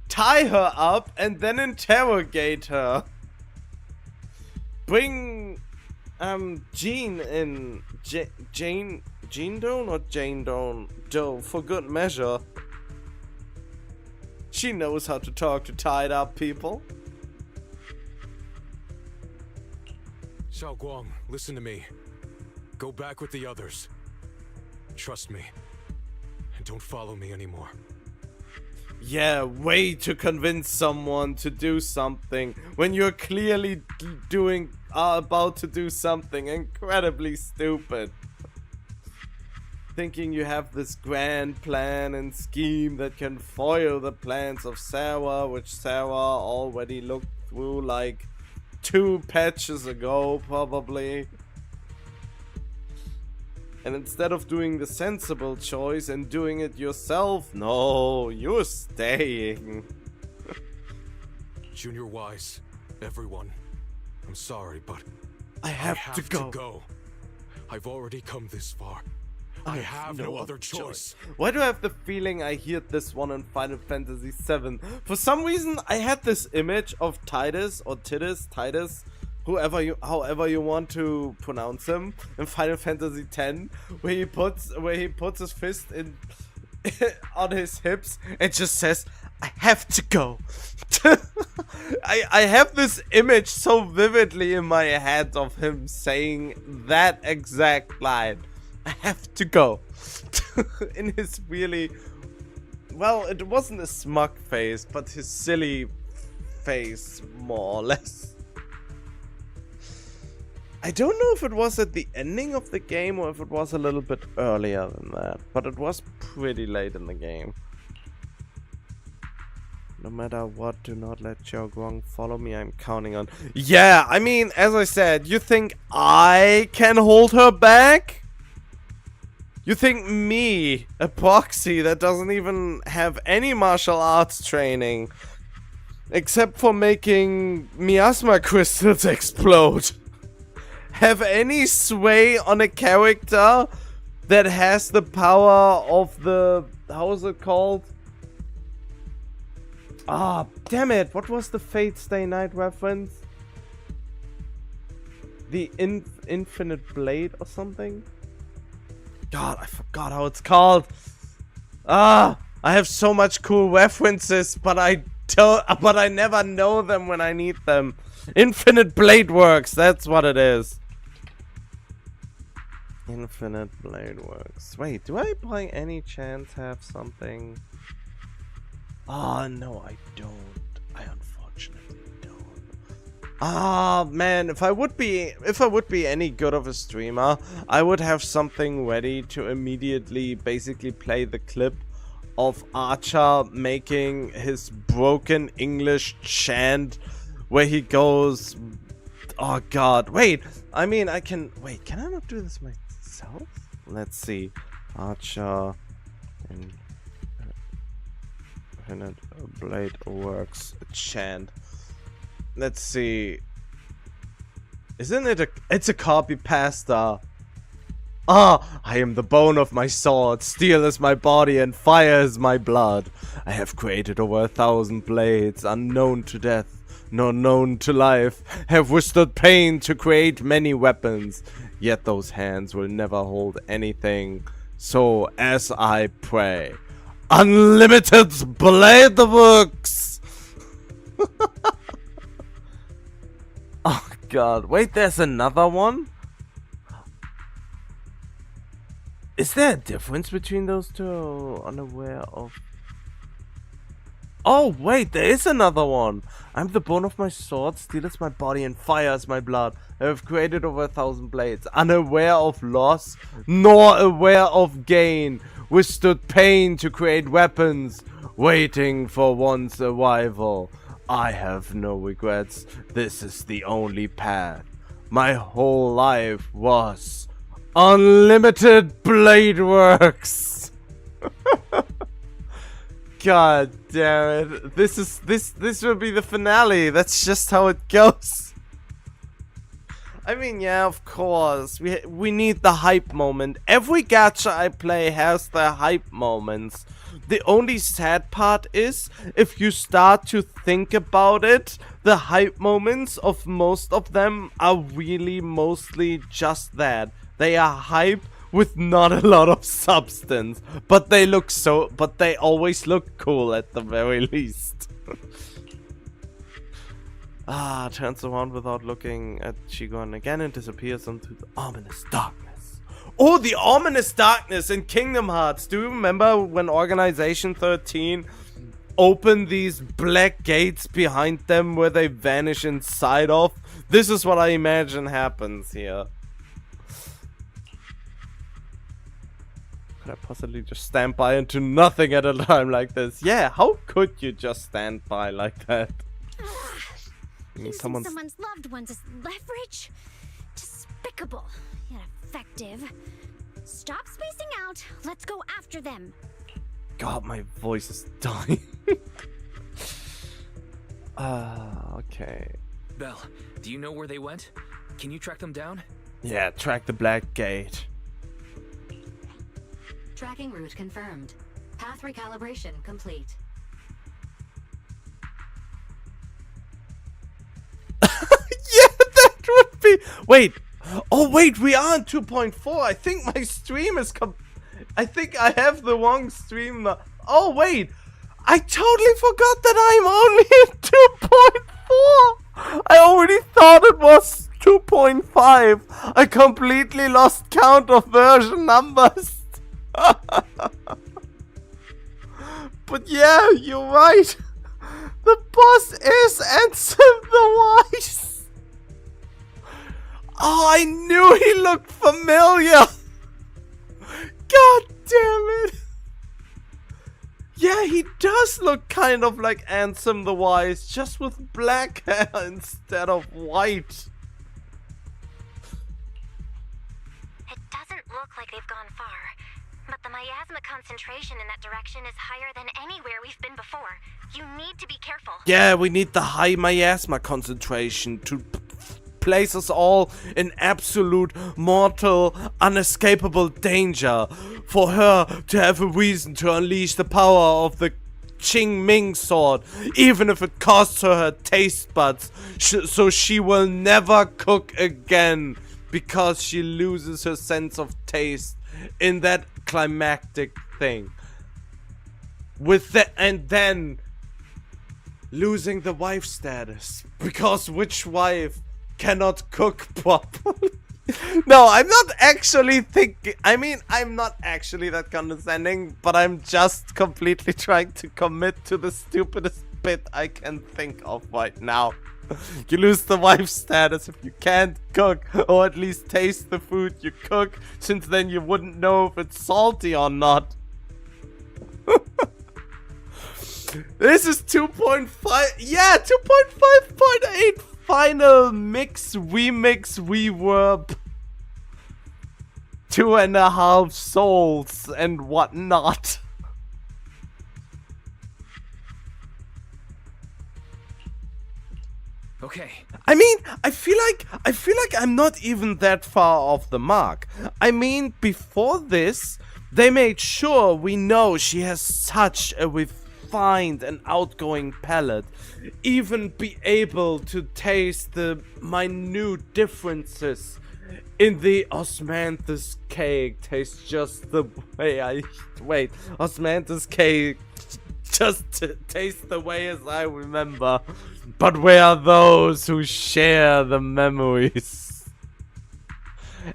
tie her up, and then interrogate her. Bring, Jean in. Jean Doe or Jane Doe for good measure. She knows how to talk to tied up people. Shunguang, listen to me. Go back with the others. Trust me. And don't follow me anymore. Yeah, way to convince someone to do something when you're clearly about to do something incredibly stupid. Thinking you have this grand plan and scheme that can foil the plans of Sarah, which Sarah already looked through like 2 patches ago, probably. And instead of doing the sensible choice and doing it yourself, no, you're staying. Junior Wise, everyone, I'm sorry, but I have to go. I've already come this far. I have no other choice. Why do I have the feeling I heard this one in Final Fantasy VII? For some reason, I had this image of Titus or Titus, however you want to pronounce him, in Final Fantasy X, where he puts his fist in on his hips and just says, "I have to go." I have this image so vividly in my head of him saying that exact line. I have to go. In his really, well, it wasn't a smug face, but his silly face, more or less. I don't know if it was at the ending of the game or if it was a little bit earlier than that, but it was pretty late in the game. No matter what, do not let Shunguang follow me. I'm counting on... Yeah, I mean, as I said, you think I can hold her back? You think me, a proxy that doesn't even have any martial arts training, except for making miasma crystals explode, have any sway on a character that has the power of the... How is it called? Ah, damn it! What was the Fate Stay Night reference? The Infinite Blade or something? God, I forgot how it's called. Ah, I have so much cool references, but I never know them when I need them. Infinite Blade Works, that's what it is. Infinite Blade Works. Wait, do I by any chance have something? Ah, no, I don't. I unfortunately don't. Ah, man, if I would be any good of a streamer, I would have something ready to immediately basically play the clip of Archer making his broken English chant where he goes, oh god, wait, I mean, can I not do this myself? Let's see, Archer and Infinite Blade Works chant. Let's see. Isn't it it's a copy pasta. Ah, I am the bone of my sword, steel is my body and fire is my blood. I have created over 1,000 blades, unknown to death, nor known to life, have withstood pain to create many weapons, yet those hands will never hold anything. So as I pray, unlimited blade works! Oh god, wait, there's another one? Is there a difference between those two? Unaware of... Oh wait, there is another one! I'm the bone of my sword, steel is my body and fire is my blood. I have created over 1,000 blades, unaware of loss, nor aware of gain. Withstood pain to create weapons, waiting for one's arrival. I have no regrets, this is the only path. My whole life was unlimited blade works. God damn it. This will be the finale. That's just how it goes. I mean, yeah, of course. We need the hype moment. Every gacha I play has their hype moments. The only sad part is, if you start to think about it, the hype moments of most of them are really mostly just that. They are hype with not a lot of substance, but they always look cool at the very least. Ah, turns around without looking at Shigon again and disappears into the ominous darkness. Oh, the ominous darkness in Kingdom Hearts. Do you remember when Organization 13 opened these black gates behind them where they vanish inside of? This is what I imagine happens here. Could I possibly just stand by and do nothing at a time like this? Yeah, how could you just stand by like that? Using someone's loved ones as leverage? Despicable, yet effective. Stop spacing out. Let's go after them. God, my voice is dying. Okay. Belle, do you know where they went? Can you track them down? Yeah, track the black gate. Tracking route confirmed. Path recalibration complete. Yeah, that would be... Wait. Oh, wait, we are on 2.4. I think my stream is... I think I have the wrong stream. Oh, wait. I totally forgot that I'm only at 2.4. I already thought it was 2.5. I completely lost count of version numbers. But yeah, you're right. The boss is Ansem the Wise. Oh, I knew he looked familiar. God damn it. Yeah, he does does look kind of like Ansem the Wise, just with black hair instead of white. It doesn't look like they've gone far, but the miasma concentration in that direction is higher than anywhere we've been before. You need to be careful. Yeah, we need the high miasma concentration to place us all in absolute, mortal, unescapable danger. For her to have a reason to unleash the power of the Qingming sword, even if it costs her taste buds, so she will never cook again because she loses her sense of taste in that climactic thing. And then losing the wife status, because which wife cannot cook properly? No, I'm not actually thinking. I mean, I'm not actually that condescending, but I'm just completely trying to commit to the stupidest bit I can think of right now. You lose the wife status if you can't cook, or at least taste the food you cook, since then you wouldn't know if it's salty or not. This is 2.5. Yeah, 2.5.8 final mix, remix, reverb. 2.5 souls and whatnot. Okay. I mean, I feel like I'm not even that far off the mark. I mean, before this, they made sure we know she has such a refined and outgoing palate. Even be able to taste the minute differences in the osmanthus cake. Tastes just the way osmanthus cake just tastes the way as I remember. But where are those who share the memories?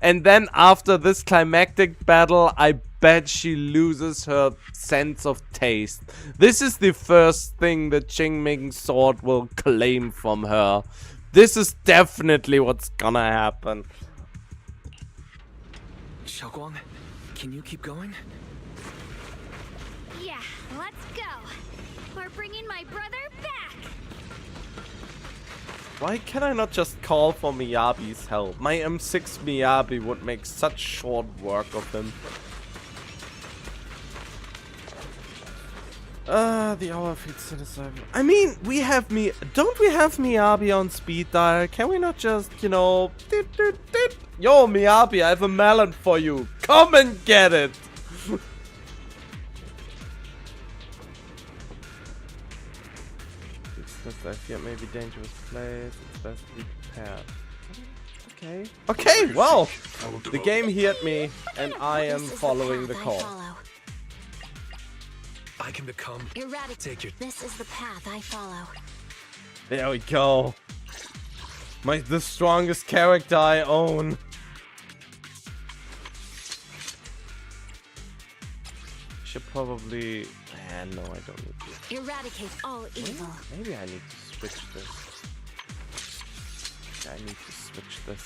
And then after this climactic battle, I bet she loses her sense of taste. This is the first thing the Qingming sword will claim from her. This is definitely what's gonna happen. Shunguang, can you keep going? Yeah, let's go. We're bringing my brother back. Why can I not just call for Miyabi's help? My M6 Miyabi would make such short work of him. The hour feeds citizen. I mean, don't we have Miyabi on speed dial? Can we not just, you know, yo Miyabi, I have a melon for you. Come and get it. I fear may be dangerous place. It's best to be prepared. Okay. Okay, well, the game heard me, and I am following the call. I can become. Take it. This is the path I follow. There we go. The strongest character I own. Should probably. No, I don't need to. Eradicate all evil. Maybe I need to switch this. I need to switch this.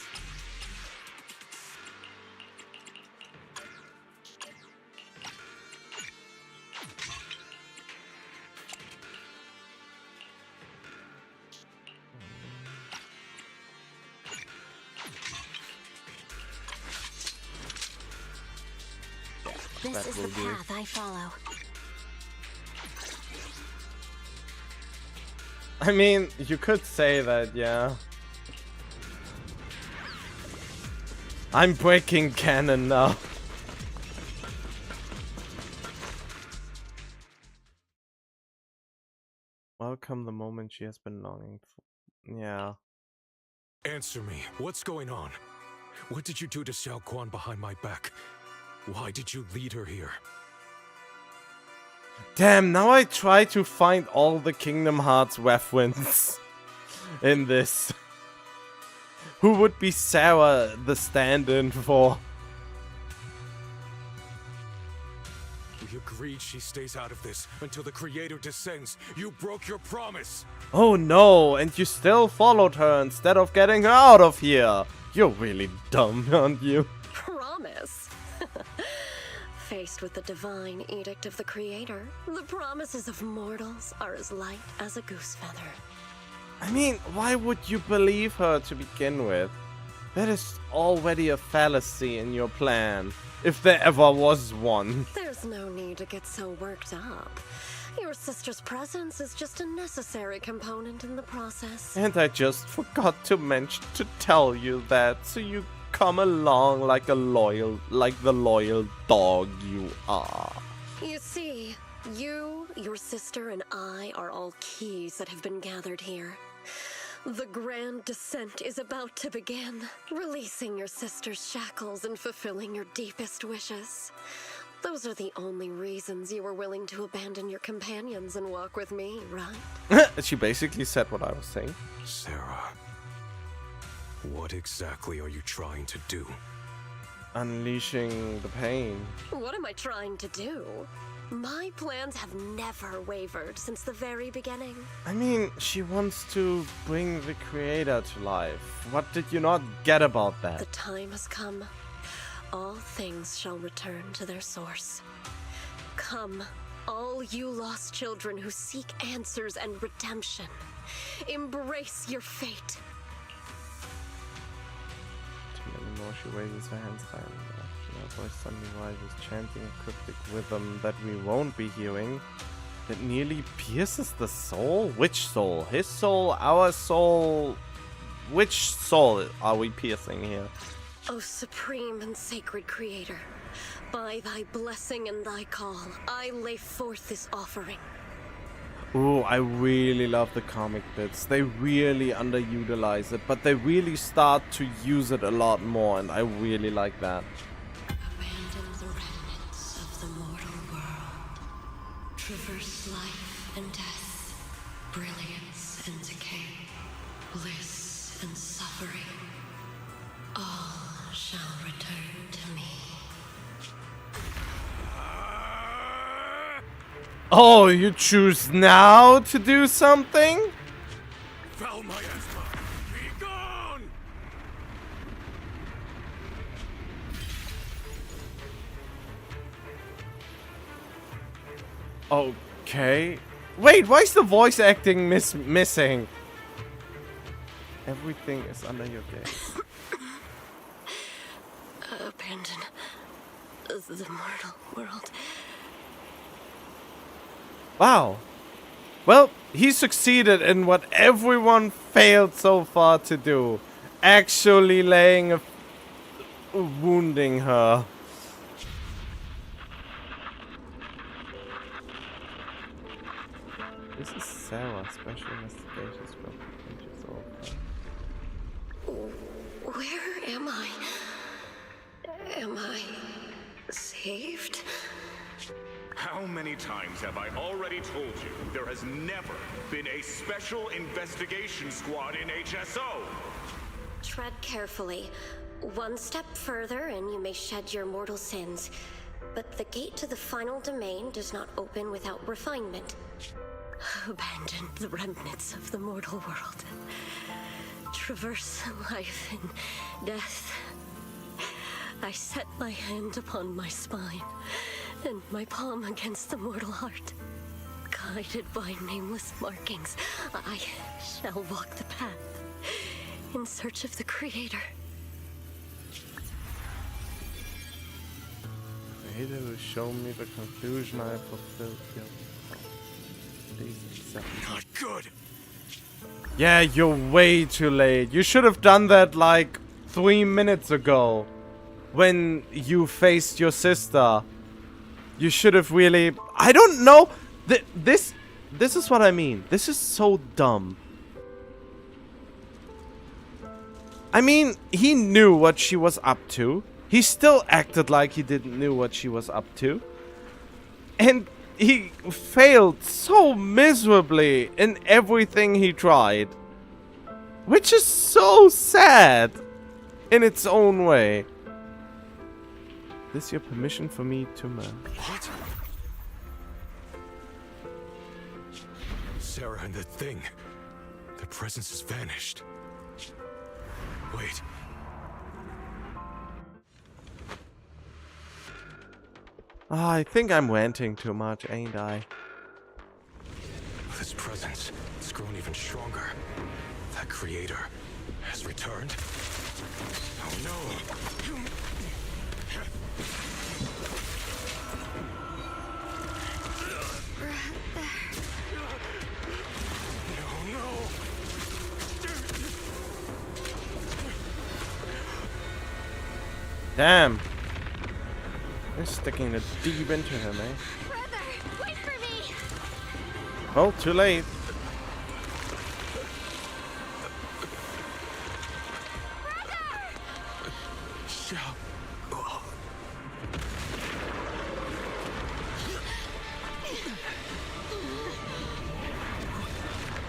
This is the path I follow. I mean, you could say that, yeah. I'm breaking canon now. Welcome the moment she has been longing for. Yeah. Answer me. What's going on? What did you do to Xiaoguan behind my back? Why did you lead her here? Damn, now I try to find all the Kingdom Hearts reference in this. Who would be Sarah the stand-in for? We agreed she stays out of this until the Creator descends. You broke your promise! Oh no, and you still followed her instead of getting her out of here. You're really dumb, aren't you? Promise? faced with the divine edict of the Creator, the promises of mortals are as light as a goose feather. I mean, why would you believe her to begin with? That is already a fallacy in your plan, if there ever was one. There's no need to get so worked up. Your sister's presence is just a necessary component in the process. And I just forgot to mention to tell you that, so you come along like the loyal dog you are. You see, you, your sister, and I are all keys that have been gathered here. The grand descent is about to begin, releasing your sister's shackles and fulfilling your deepest wishes. Those are the only reasons you were willing to abandon your companions and walk with me, right? She basically said what I was saying. Sarah, what exactly are you trying to do? Unleashing the pain. What am I trying to do? My plans have never wavered since the very beginning. I mean, she wants to bring the Creator to life. What did you not get about that? The time has come. All things shall return to their source. Come, all you lost children who seek answers and redemption. Embrace your fate. Too many more, she raises her hands high. Her voice suddenly rises, chanting a cryptic rhythm that we won't be hearing, that nearly pierces the soul? Which soul? His soul? Our soul? Which soul are we piercing here? O supreme and sacred Creator, by thy blessing and thy call, I lay forth this offering. Ooh, I really love the comic bits. They really underutilize it, but they really start to use it a lot more, and I really like that. Abandon the remnants of the mortal world. Traverse life and death, brilliance and decay, bliss and suffering. All shall return to me. Oh, you choose now to do something? Foul miasma, be gone! Okay. Wait, why is the voice acting missing? Everything is under your gaze. Abandon the mortal world. Wow. Well, he succeeded in what everyone failed so far to do. Actually wounding her. This is Sarah, Special Investigations from Ages Old. Where am I? Am I saved? How many times have I already told you there has never been a special investigation squad in HSO? Tread carefully. One step further and you may shed your mortal sins. But the gate to the final domain does not open without refinement. Abandon the remnants of the mortal world. Traverse life and death. I set my hand upon my spine and my palm against the mortal heart. Guided by nameless markings, I shall walk the path in search of the Creator. Creator will show me the conclusion I have fulfilled your Please accept me. Not good. Yeah, you're way too late. You should have done that like 3 minutes ago. When you faced your sister. You should have really... I don't know. This is what I mean. This is so dumb. I mean, he knew what she was up to. He still acted like he didn't know what she was up to. And he failed so miserably in everything he tried. Which is so sad. In its own way. This your permission for me to What? Sarah and the thing. Their presence has vanished. Wait. I think I'm ranting too much, ain't I? This presence, it's grown even stronger. That creator has returned. Oh no! Damn. They're sticking it deep into him, eh? Brother, wait for me! Well, too late.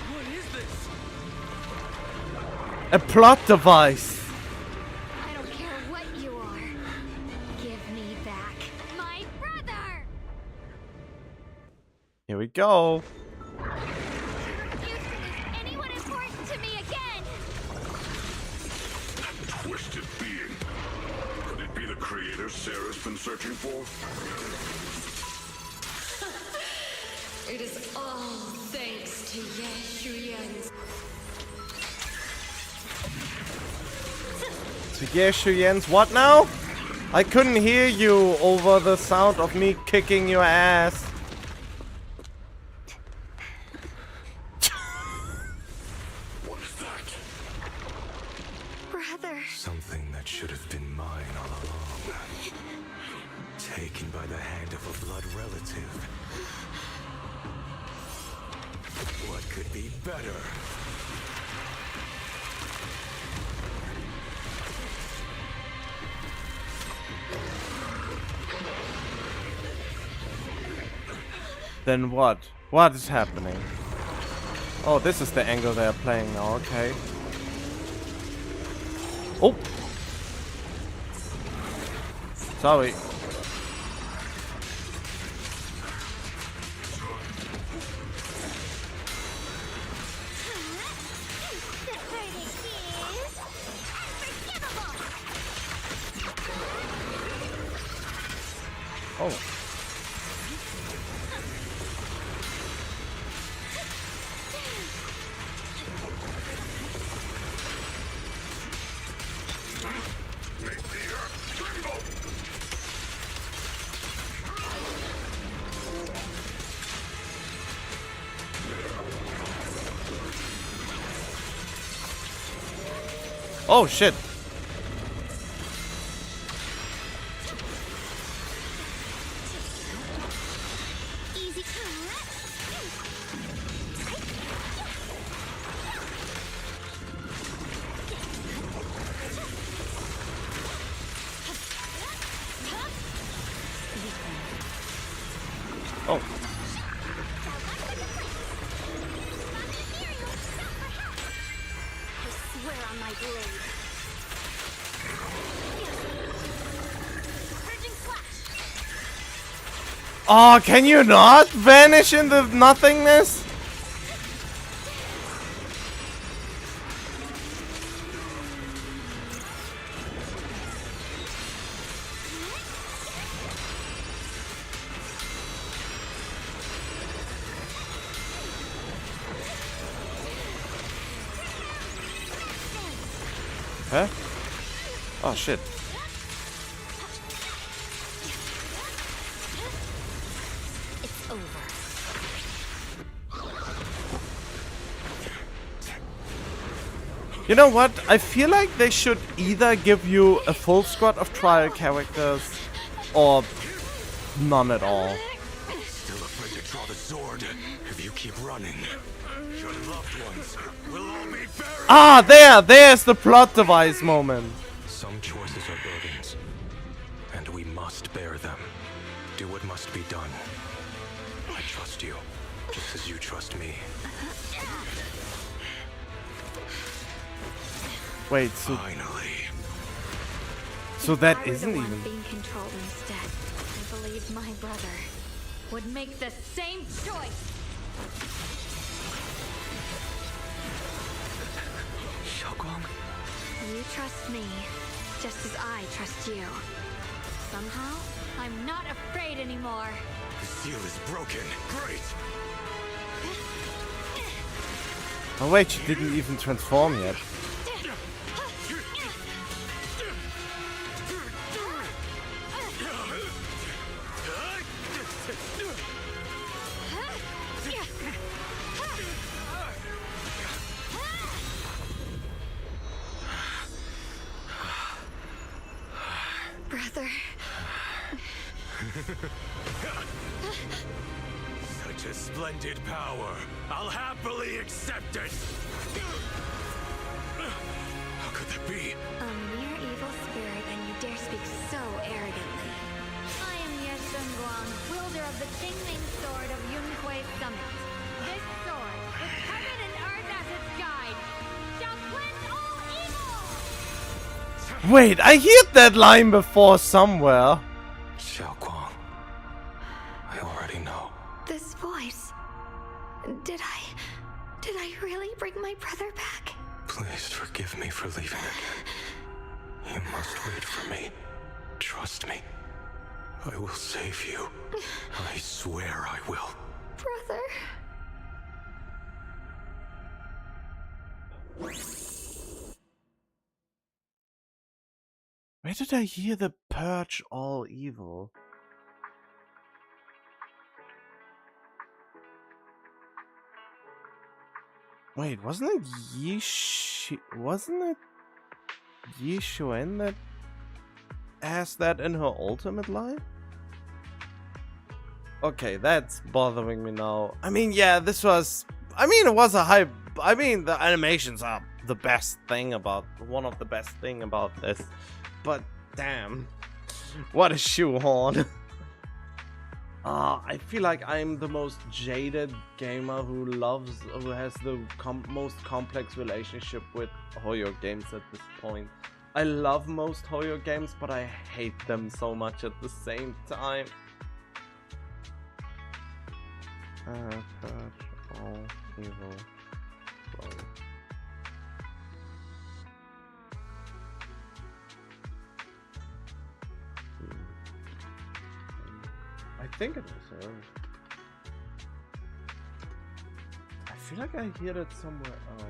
What is this? A plot device. I don't care what you are. Give me back my brother! Here we go. Refuse to lose anyone important to me again! Twisted being. Could it be the creator Sarah's been searching for? It is all thanks to Yeshuyan's. Shuyen's what now? I couldn't hear you over the sound of me kicking your ass. What is that? Brother. Something that should have been mine all along. Taken by the hand of a blood relative. What could be better? Then what? What is happening? Oh, this is the angle they're playing now, okay. Oh! Sorry. Oh. Oh shit. Oh. I swear on my blade. Purging flash. Oh, can you not vanish in the nothingness? Huh? Oh shit. It's over. You know what? I feel like they should either give you a full squad of trial characters or none at all. Still afraid to draw the sword if you keep running. Your loved ones will all be buried. Ah, there's the plot device moment. Some choices are burdens, and we must bear them. Do what must be done. I trust you, just as you trust me. Wait, so finally. So that I were the isn't one even. being controlled instead. I believe my brother would make the same choice. Shunguang? You trust me, just as I trust you. Somehow, I'm not afraid anymore. The seal is broken. Great! Oh wait, she didn't even transform yet. Brother. Such a splendid power. I'll happily accept it. How could that be? A mere evil spirit, and you dare speak so arrogantly. I am Shunguang, wielder of the Qingming Sword of Yunhui Summit. This sword, with heaven and earth as its guide, shall cleanse all evil! Wait, I heard that line before somewhere. Shunguang, I already know. This voice. Did I really bring my brother back? Please forgive me for leaving again. You must wait for me. Trust me. I will save you. I swear I will. Brother. Where did I hear the purge all evil? Wait, wasn't it Yi Xuan that has that in her ultimate line? Okay, that's bothering me now. I mean, yeah, it was a hype. I mean, the animations are the best thing about, one of the best thing about this. But damn, what a shoehorn. I feel like I'm the most jaded gamer who has the most complex relationship with Hoyo games at this point. I love most Hoyo games, but I hate them so much at the same time. Purge all evil. Flow. I think it was her. I feel like I hear it somewhere else.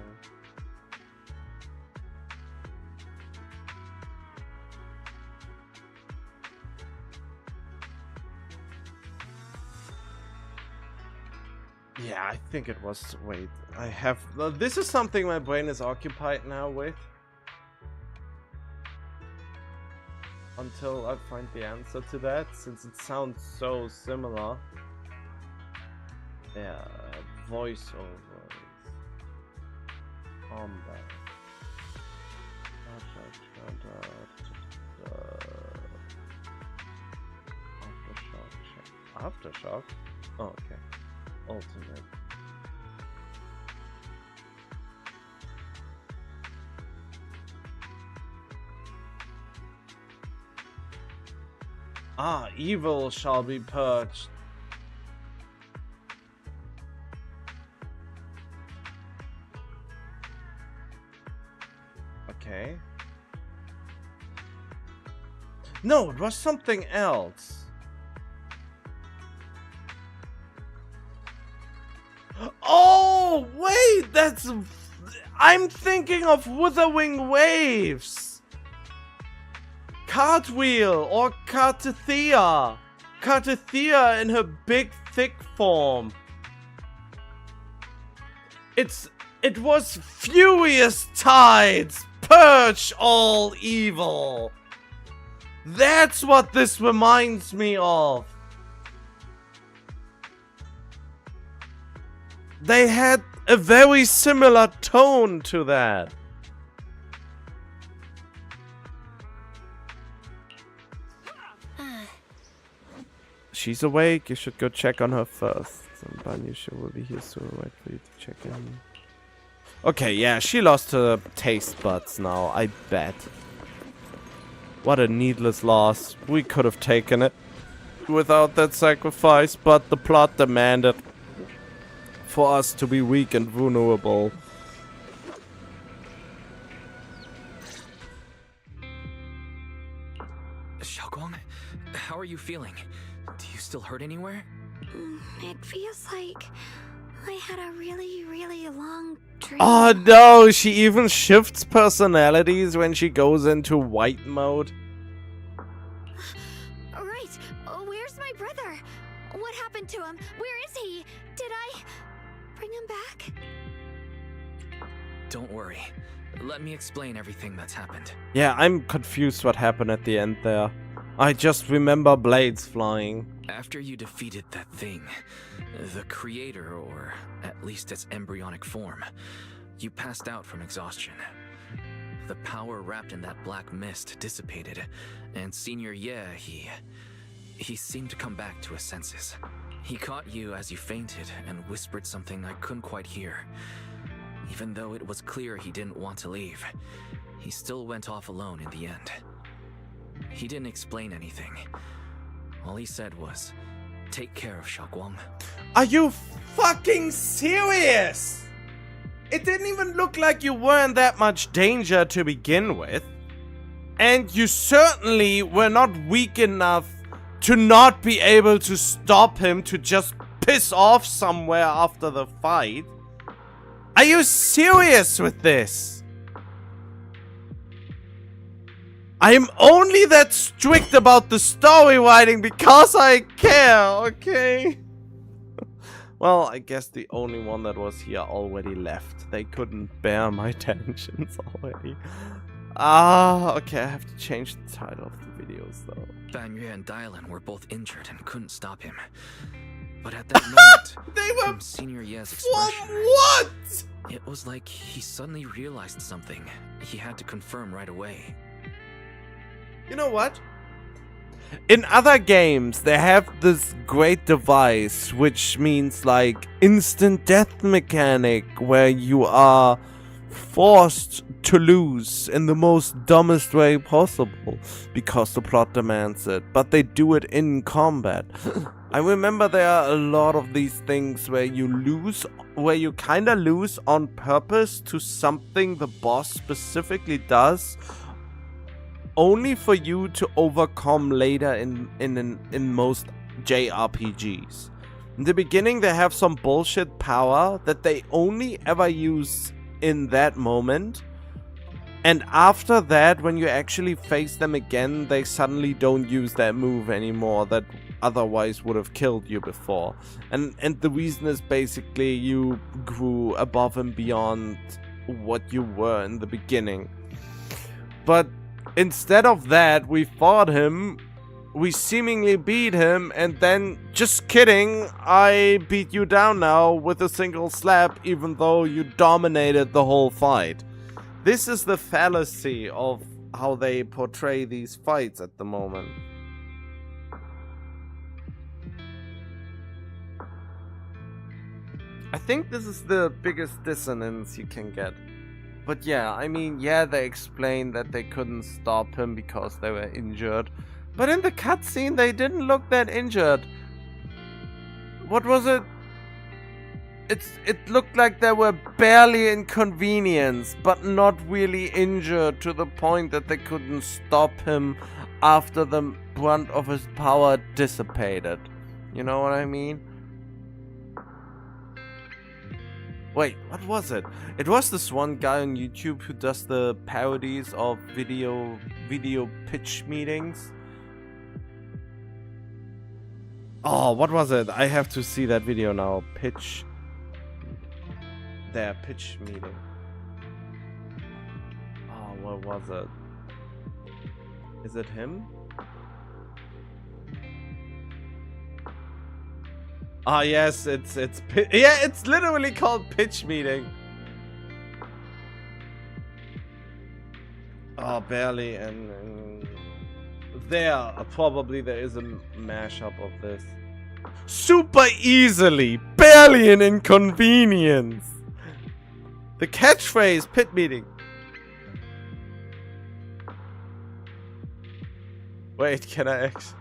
Yeah, I think it was. Wait, I have. This is something my brain is occupied now with. Until I find the answer to that, since it sounds so similar. Yeah, voiceovers. Combat. Aftershock? Oh, okay. Ultimate. Evil shall be purged. Okay. No, it was something else. Oh, wait, I'm thinking of Wuthering Waves. Cartwheel or Cartithea. Cartithea in her big thick form. It was Furious Tides. Purge all evil. That's what this reminds me of. They had a very similar tone to that. She's awake. You should go check on her first. Banyusha will be here soon. Wait for you to check in. Okay, yeah, she lost her taste buds now, I bet. What a needless loss. We could have taken it without that sacrifice, but the plot demanded for us to be weak and vulnerable. Shunguang, how are you feeling? Do you still hurt anywhere? It feels like I had a really, really long dream. Oh no, she even shifts personalities when she goes into white mode. Right. Where's my brother? What happened to him? Where is he? Did I bring him back? Don't worry. Let me explain everything that's happened. Yeah, I'm confused what happened at the end there. I just remember blades flying. After you defeated that thing, the creator, or at least its embryonic form, you passed out from exhaustion. The power wrapped in that black mist dissipated, and Senior Ye, he seemed to come back to his senses. He caught you as you fainted and whispered something I couldn't quite hear. Even though it was clear he didn't want to leave, he still went off alone in the end. He didn't explain anything. All he said was, take care of Shunguang. Are you fucking serious? It didn't even look like you were in that much danger to begin with. And you certainly were not weak enough to not be able to stop him, to just piss off somewhere after the fight. Are you serious with this? I'm only that strict about the story writing because I care, okay? Well, I guess the only one that was here already left. They couldn't bear my tensions already. Okay, I have to change the title of the videos though. Banyue and Dylan were both injured and couldn't stop him. But at that moment, they were from Senior Ye's expression, what? It was like he suddenly realized something he had to confirm right away. You know what? In other games, they have this great device, which means like instant death mechanic, where you are forced to lose in the most dumbest way possible because the plot demands it, but they do it in combat. I remember there are a lot of these things where you lose, where you kinda lose on purpose to something the boss specifically does, only for you to overcome later in most JRPGs. In the beginning, they have some bullshit power that they only ever use in that moment. And after that, when you actually face them again, they suddenly don't use that move anymore that otherwise would have killed you before. And the reason is basically you grew above and beyond what you were in the beginning. But instead of that, we fought him, we seemingly beat him, and then, just kidding, I beat you down now with a single slap, even though you dominated the whole fight. This is the fallacy of how they portray these fights at the moment. I think this is the biggest dissonance you can get. But yeah, I mean, yeah, they explained that they couldn't stop him because they were injured. But in the cutscene, they didn't look that injured. What was it? It looked like they were barely inconvenienced, but not really injured to the point that they couldn't stop him after the brunt of his power dissipated. You know what I mean? Wait, what was it? It was this one guy on YouTube who does the parodies of video pitch meetings. Oh, what was it? I have to see that video now. Pitch meeting. Oh, what was it? Is it him? Ah, yes, it's literally called pitch meeting. Oh, barely, and there is a mashup of this. Super easily, barely an inconvenience. The catchphrase, pit meeting. Wait, can I actually...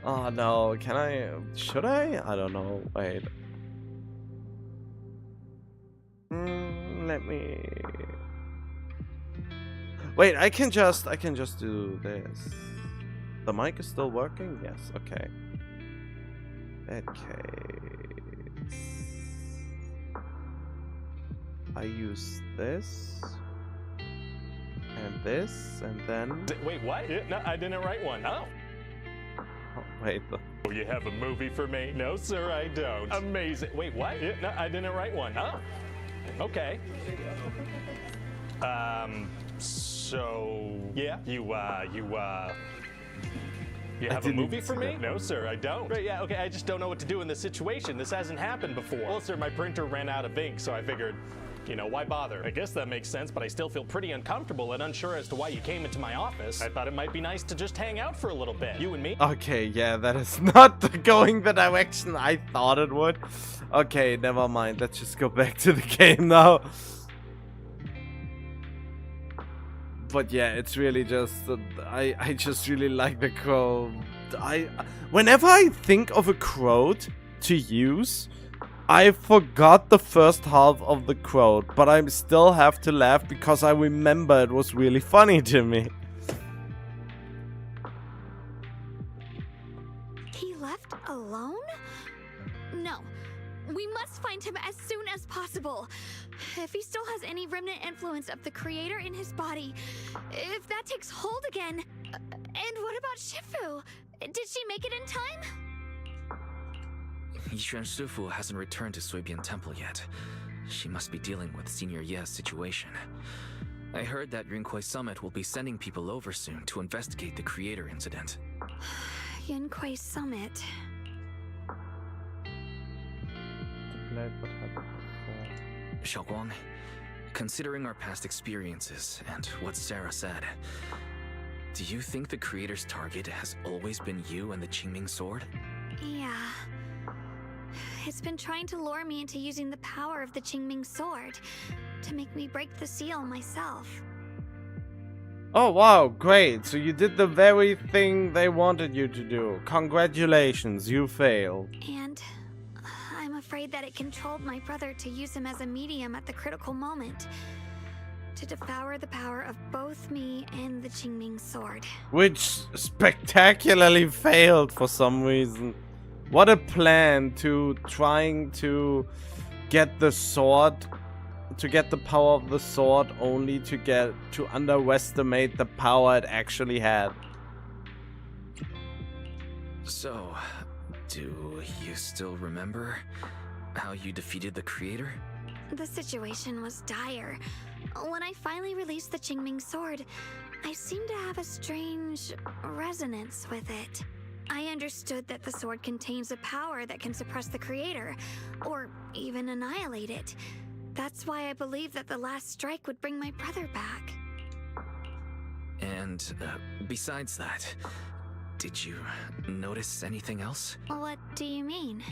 Oh no, can I? Should I? I don't know. Wait. Let me... Wait, I can just do this. The mic is still working? Yes, okay. That case... I use this... and this, and then... Wait, what? No, I didn't write one. Oh. Oh, wait. Oh, you have a movie for me? No, sir, I don't. Amazing. Wait, what? No, I didn't write one. Oh. Okay. So... Yeah, you have a movie for me? No, sir, I don't. Right, yeah, okay, I just don't know what to do in this situation. This hasn't happened before. Well, sir, my printer ran out of ink, so I figured... You know, why bother? I guess that makes sense, but I still feel pretty uncomfortable and unsure as to why you came into my office. I thought it might be nice to just hang out for a little bit. You and me? Okay, yeah, that is not going the direction I thought it would. Okay, never mind. Let's just go back to the game now. But yeah, it's really just... I just really like the crow. Whenever I think of a quote to use... I forgot the first half of the quote, but I still have to laugh because I remember it was really funny to me. He left alone? No. We must find him as soon as possible. If he still has any remnant influence of the creator in his body, if that takes hold again. And what about Shifu? Did she make it in time? Yixuan Shifu hasn't returned to Suibian Temple yet. She must be dealing with Senior Ye's situation. I heard that Yunquai Summit will be sending people over soon to investigate the creator incident. Yunquai Summit. Shunguang, considering our past experiences and what Sarah said, do you think the creator's target has always been you and the Qingming Sword? Yeah. It's been trying to lure me into using the power of the Qingming Sword to make me break the seal myself. Oh wow, great. So you did the very thing they wanted you to do. Congratulations, you failed. And I'm afraid that it controlled my brother to use him as a medium at the critical moment. To devour the power of both me and the Qingming Sword. Which spectacularly failed for some reason. What a plan to trying to get the sword, to get the power of the sword only to underestimate the power it actually had. So, do you still remember how you defeated the creator? The situation was dire. When I finally released the Qingming Sword, I seemed to have a strange resonance with it. I understood that the sword contains a power that can suppress the creator, or even annihilate it. That's why I believe that the last strike would bring my brother back. And besides that, did you notice anything else? What do you mean?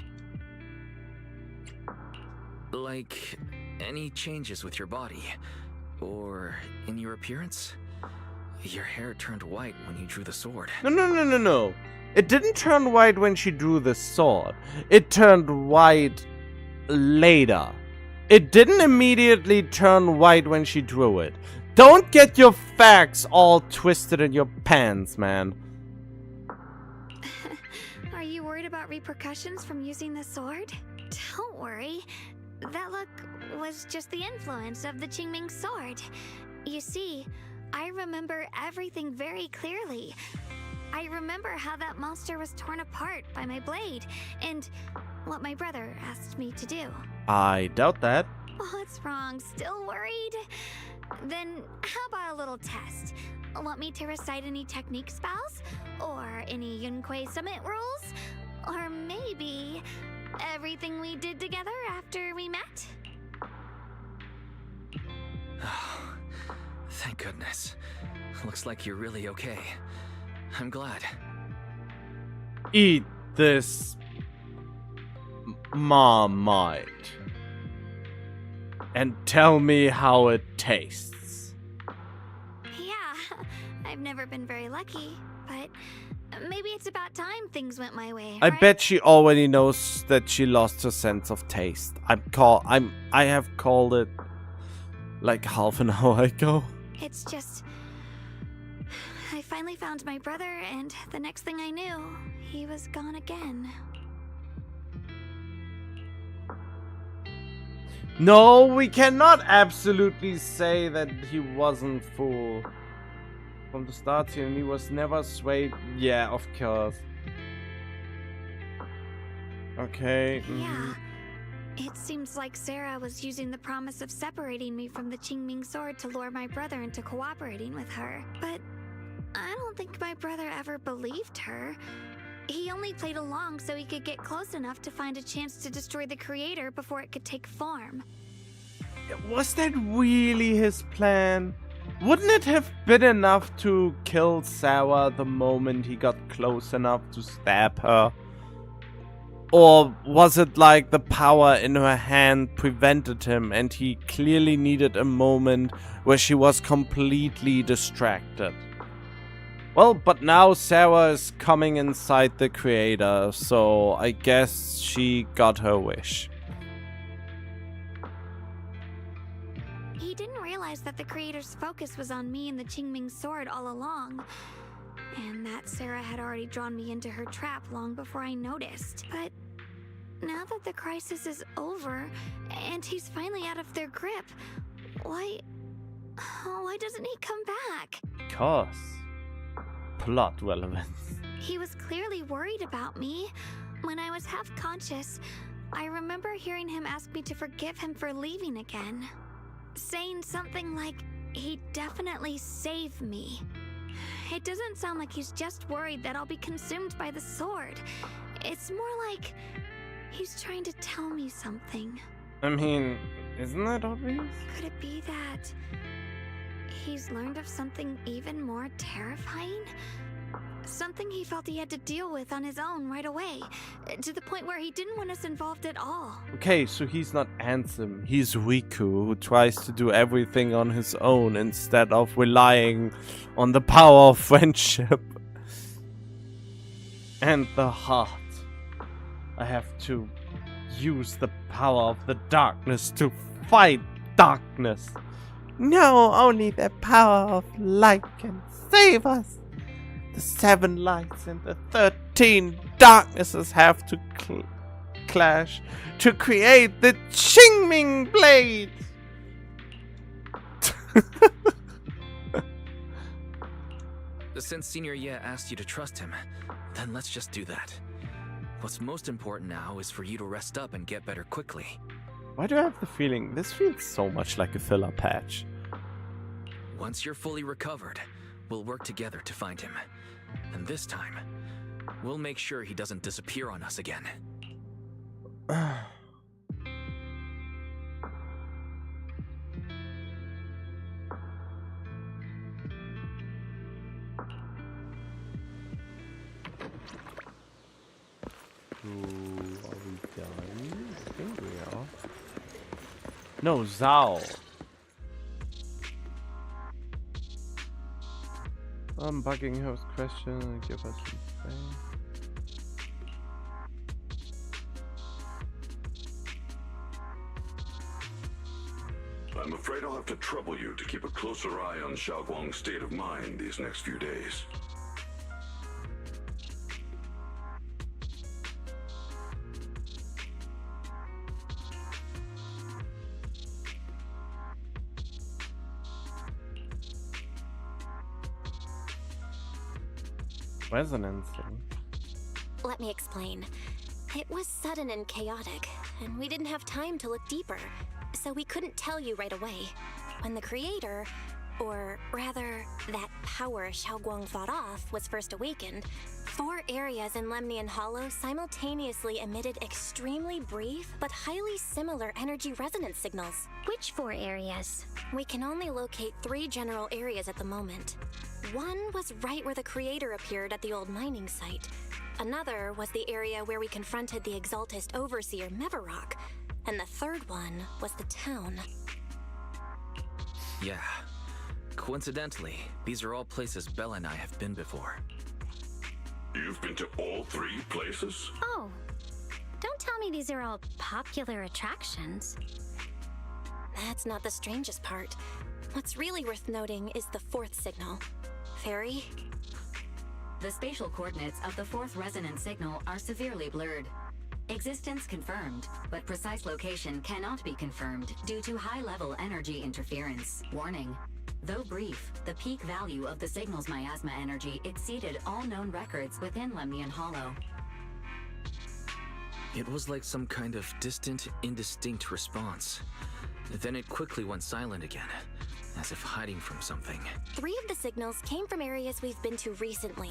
Like, any changes with your body? Or in your appearance? Your hair turned white when you drew the sword. No. It didn't turn white when she drew the sword. It turned white later. It didn't immediately turn white when she drew it. Don't get your facts all twisted in your pants, man. Are you worried about repercussions from using the sword? Don't worry. That look was just the influence of the Qingming Sword. You see, I remember everything very clearly. I remember how that monster was torn apart by my blade, and what my brother asked me to do. I doubt that. What's wrong? Still worried? Then how about a little test? Want me to recite any technique spells? Or any Yunquai Summit rules? Or maybe everything we did together after we met? Oh, thank goodness. Looks like you're really okay. I'm glad. Eat this Marmite and tell me how it tastes. Yeah, I've never been very lucky, but maybe it's about time things went my way. I right? bet she already knows that she lost her sense of taste. I have called it like half an hour ago. It's just I finally found my brother, and the next thing I knew, he was gone again. No, we cannot absolutely say that he wasn't fooled. From the start here, he was never swayed. Yeah, of course. Okay. Yeah. It seems like Sarah was using the promise of separating me from the Qingming sword to lure my brother into cooperating with her. But I don't think my brother ever believed her. He only played along so he could get close enough to find a chance to destroy the creator before it could take form. Was that really his plan? Wouldn't it have been enough to kill Sarah the moment he got close enough to stab her? Or was it like the power in her hand prevented him and he clearly needed a moment where she was completely distracted? Well, but now Sarah is coming inside the creator, so I guess she got her wish. He didn't realize that the creator's focus was on me and the Qingming sword all along. And that Sarah had already drawn me into her trap long before I noticed. But now that the crisis is over, and he's finally out of their grip, why doesn't he come back? Because plot relevance. He was clearly worried about me. When I was half conscious, I remember hearing him ask me to forgive him for leaving again. Saying something like, he'd definitely save me. It doesn't sound like he's just worried that I'll be consumed by the sword. It's more like he's trying to tell me something. I mean, isn't that obvious? Could it be that he's learned of something even more terrifying? Something he felt he had to deal with on his own right away, to the point where he didn't want us involved at all. Okay, so he's not Ansem, he's Riku, who tries to do everything on his own instead of relying on the power of friendship. And the heart. I have to use the power of the darkness to fight darkness. No, only the power of light can save us. The 7 lights and the 13 darknesses have to clash to create the Qingming blade. Since Senior Ye asked you to trust him, then let's just do that. What's most important now is for you to rest up and get better quickly. Why do I have the feeling this feels so much like a filler patch? Once you're fully recovered, we'll work together to find him. And this time, we'll make sure he doesn't disappear on us again. Are we done? I think we are. No, Zhao. I'm bugging her question and give her some space. I'm afraid I'll have to trouble you to keep a closer eye on Shunguang's state of mind these next few days. Resonancing. Let me explain. It was sudden and chaotic, and we didn't have time to look deeper, so we couldn't tell you right away. When the creator, or rather, that power Shunguang fought off, was first awakened, 4 areas in Lemnian Hollow simultaneously emitted extremely brief but highly similar energy resonance signals. Which 4 areas? We can only locate 3 general areas at the moment. One was right where the creator appeared at the old mining site. Another was the area where we confronted the Exaltist Overseer Mevarok. And the third one was the town. Yeah. Coincidentally, these are all places Bella and I have been before. You've been to all 3 places? Oh, don't tell me these are all popular attractions. That's not the strangest part. What's really worth noting is the 4th signal. Fairy? The spatial coordinates of the fourth resonance signal are severely blurred. Existence confirmed, but precise location cannot be confirmed due to high-level energy interference. Warning. Though brief, the peak value of the signal's miasma energy exceeded all known records within Lemnian Hollow. It was like some kind of distant, indistinct response. Then it quickly went silent again, as if hiding from something. 3 of the signals came from areas we've been to recently.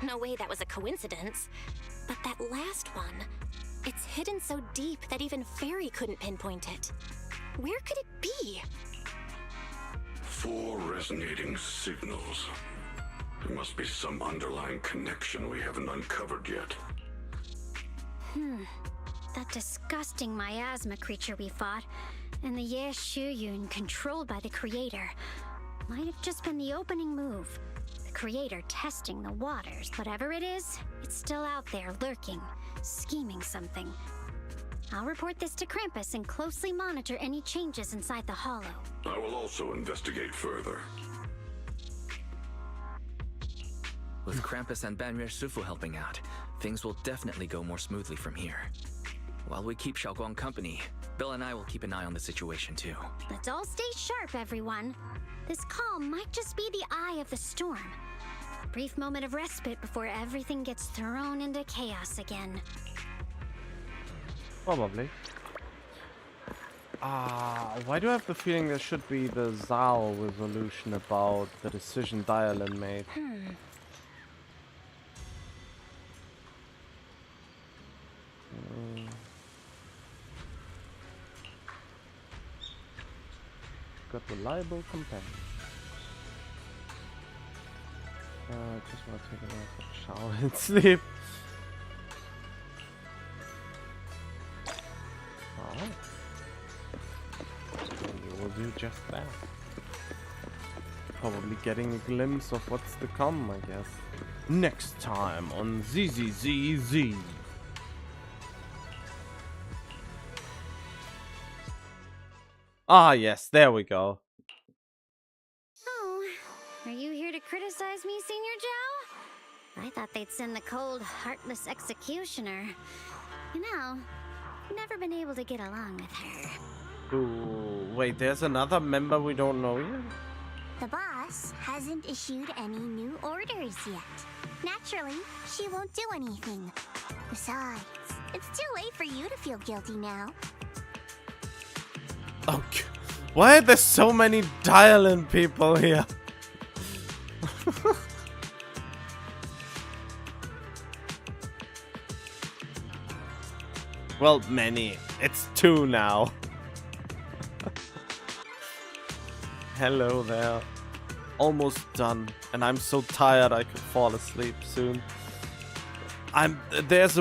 No way that was a coincidence. But that last one, it's hidden so deep that even Fairy couldn't pinpoint it. Where could it be? 4 resonating signals. There must be some underlying connection we haven't uncovered yet. That disgusting miasma creature we fought, and the Ye Shuyun controlled by the Creator, might have just been the opening move. The Creator testing the waters. Whatever it is, it's still out there lurking, scheming something. I'll report this to Krampus and closely monitor any changes inside the Hollow. I will also investigate further. With Krampus and Banrier Sufu helping out, things will definitely go more smoothly from here. While we keep Shunguang company, Bill and I will keep an eye on the situation too. Let's all stay sharp, everyone. This calm might just be the eye of the storm. A brief moment of respite before everything gets thrown into chaos again. Probably. Why do I have the feeling there should be the Zao resolution about the decision Dialin made? Got reliable companion. Just want to take a nice shower and sleep. Alright. We will do just that. Probably getting a glimpse of what's to come, I guess. Next time on ZZZZ. Ah, yes, there we go. Oh, are you here to criticize me, Senior Joe? I thought they'd send the cold, heartless executioner. You know, never been able to get along with her. Ooh, wait, there's another member we don't know yet? The boss hasn't issued any new orders yet. Naturally, she won't do anything. Besides, it's too late for you to feel guilty now. Oh, why are there so many Dialin people here? Well, many. It's 2 now. Hello there. Almost done. And I'm so tired I could fall asleep soon. This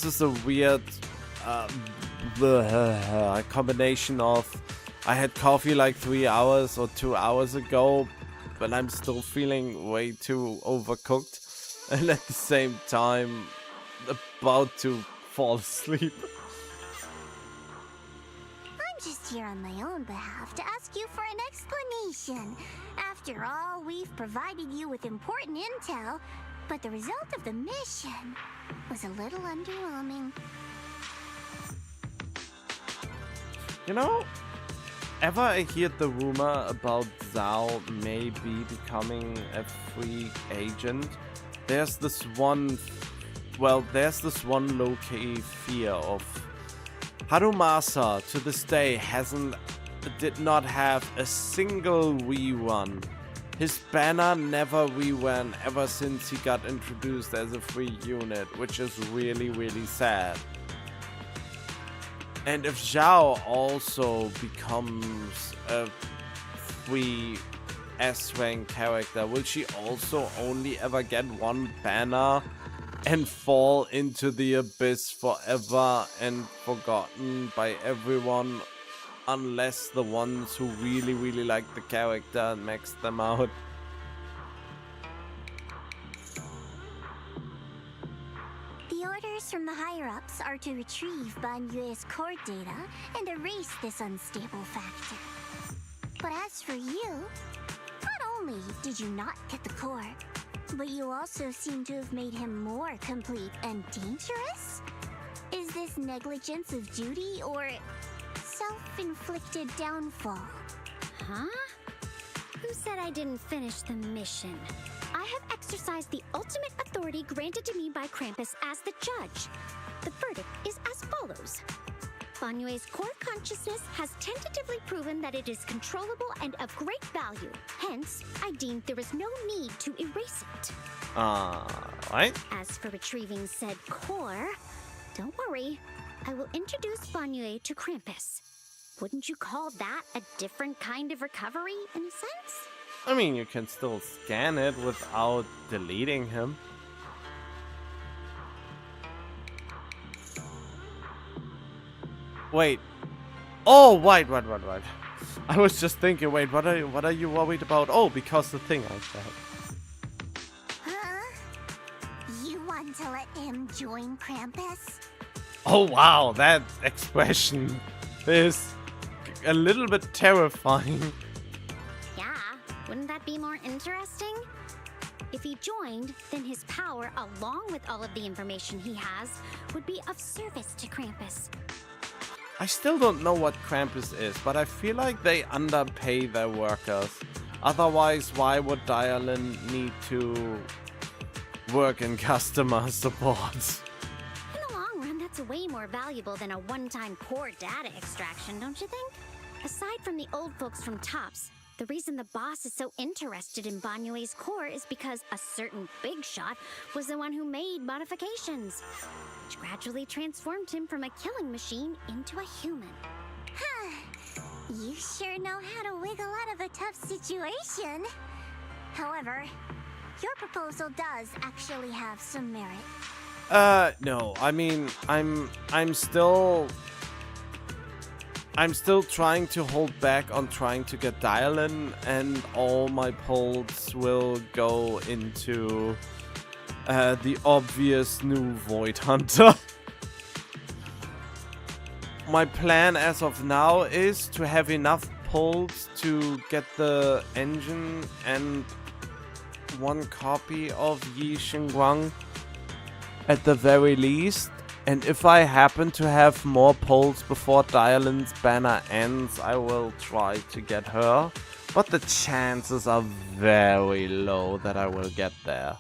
is a weird combination of I had coffee like 3 hours or 2 hours ago, but I'm still feeling way too overcooked, and at the same time about to fall asleep. I'm just here on my own behalf to ask you for an explanation. After all, we've provided you with important intel, but the result of the mission was a little underwhelming. You know, ever I hear the rumor about Zhao maybe becoming a free agent, there's this one low-key fear of Harumasa to this day did not have a single rerun. His banner never reran ever since he got introduced as a free unit, which is really, really sad. And if Zhao also becomes a free S-rank character, will she also only ever get one banner and fall into the abyss forever and forgotten by everyone, unless the ones who really, really like the character and max them out? The orders from the higher-ups are to retrieve Ban Yue's core data and erase this unstable factor. But as for you, not only did you not get the core, but you also seem to have made him more complete and dangerous? Is this negligence of duty or self-inflicted downfall? Huh? Who said I didn't finish the mission? I have exercised the ultimate authority granted to me by Krampus as the judge. The verdict is as follows. Banyue's core consciousness has tentatively proven that it is controllable and of great value. Hence, I deemed there is no need to erase it. Right? As for retrieving said core, don't worry. I will introduce Banyue to Krampus. Wouldn't you call that a different kind of recovery, in a sense? I mean, you can still scan it without deleting him. Wait. Oh, wait. I was just thinking, wait, what are you worried about? Oh, because the thing I said. Huh? You want to let him join Krampus? Oh, wow, that expression is a little bit terrifying. Yeah, wouldn't that be more interesting? If he joined, then his power, along with all of the information he has, would be of service to Krampus. I still don't know what Krampus is, but I feel like they underpay their workers. Otherwise, why would Dialin need to work in customer support? In the long run, that's way more valuable than a one-time core data extraction, don't you think? Aside from the old folks from TOPS, the reason the boss is so interested in Banyue's core is because a certain big shot was the one who made modifications, which gradually transformed him from a killing machine into a human. Huh. You sure know how to wiggle out of a tough situation. However, your proposal does actually have some merit. No. I mean, I'm still trying to hold back on trying to get Dialin, and all my polls will go into the obvious new Void Hunter. My plan as of now is to have enough polls to get the engine and one copy of Yi Shunguang at the very least. And if I happen to have more polls before Dialin's banner ends, I will try to get her. But the chances are very low that I will get there.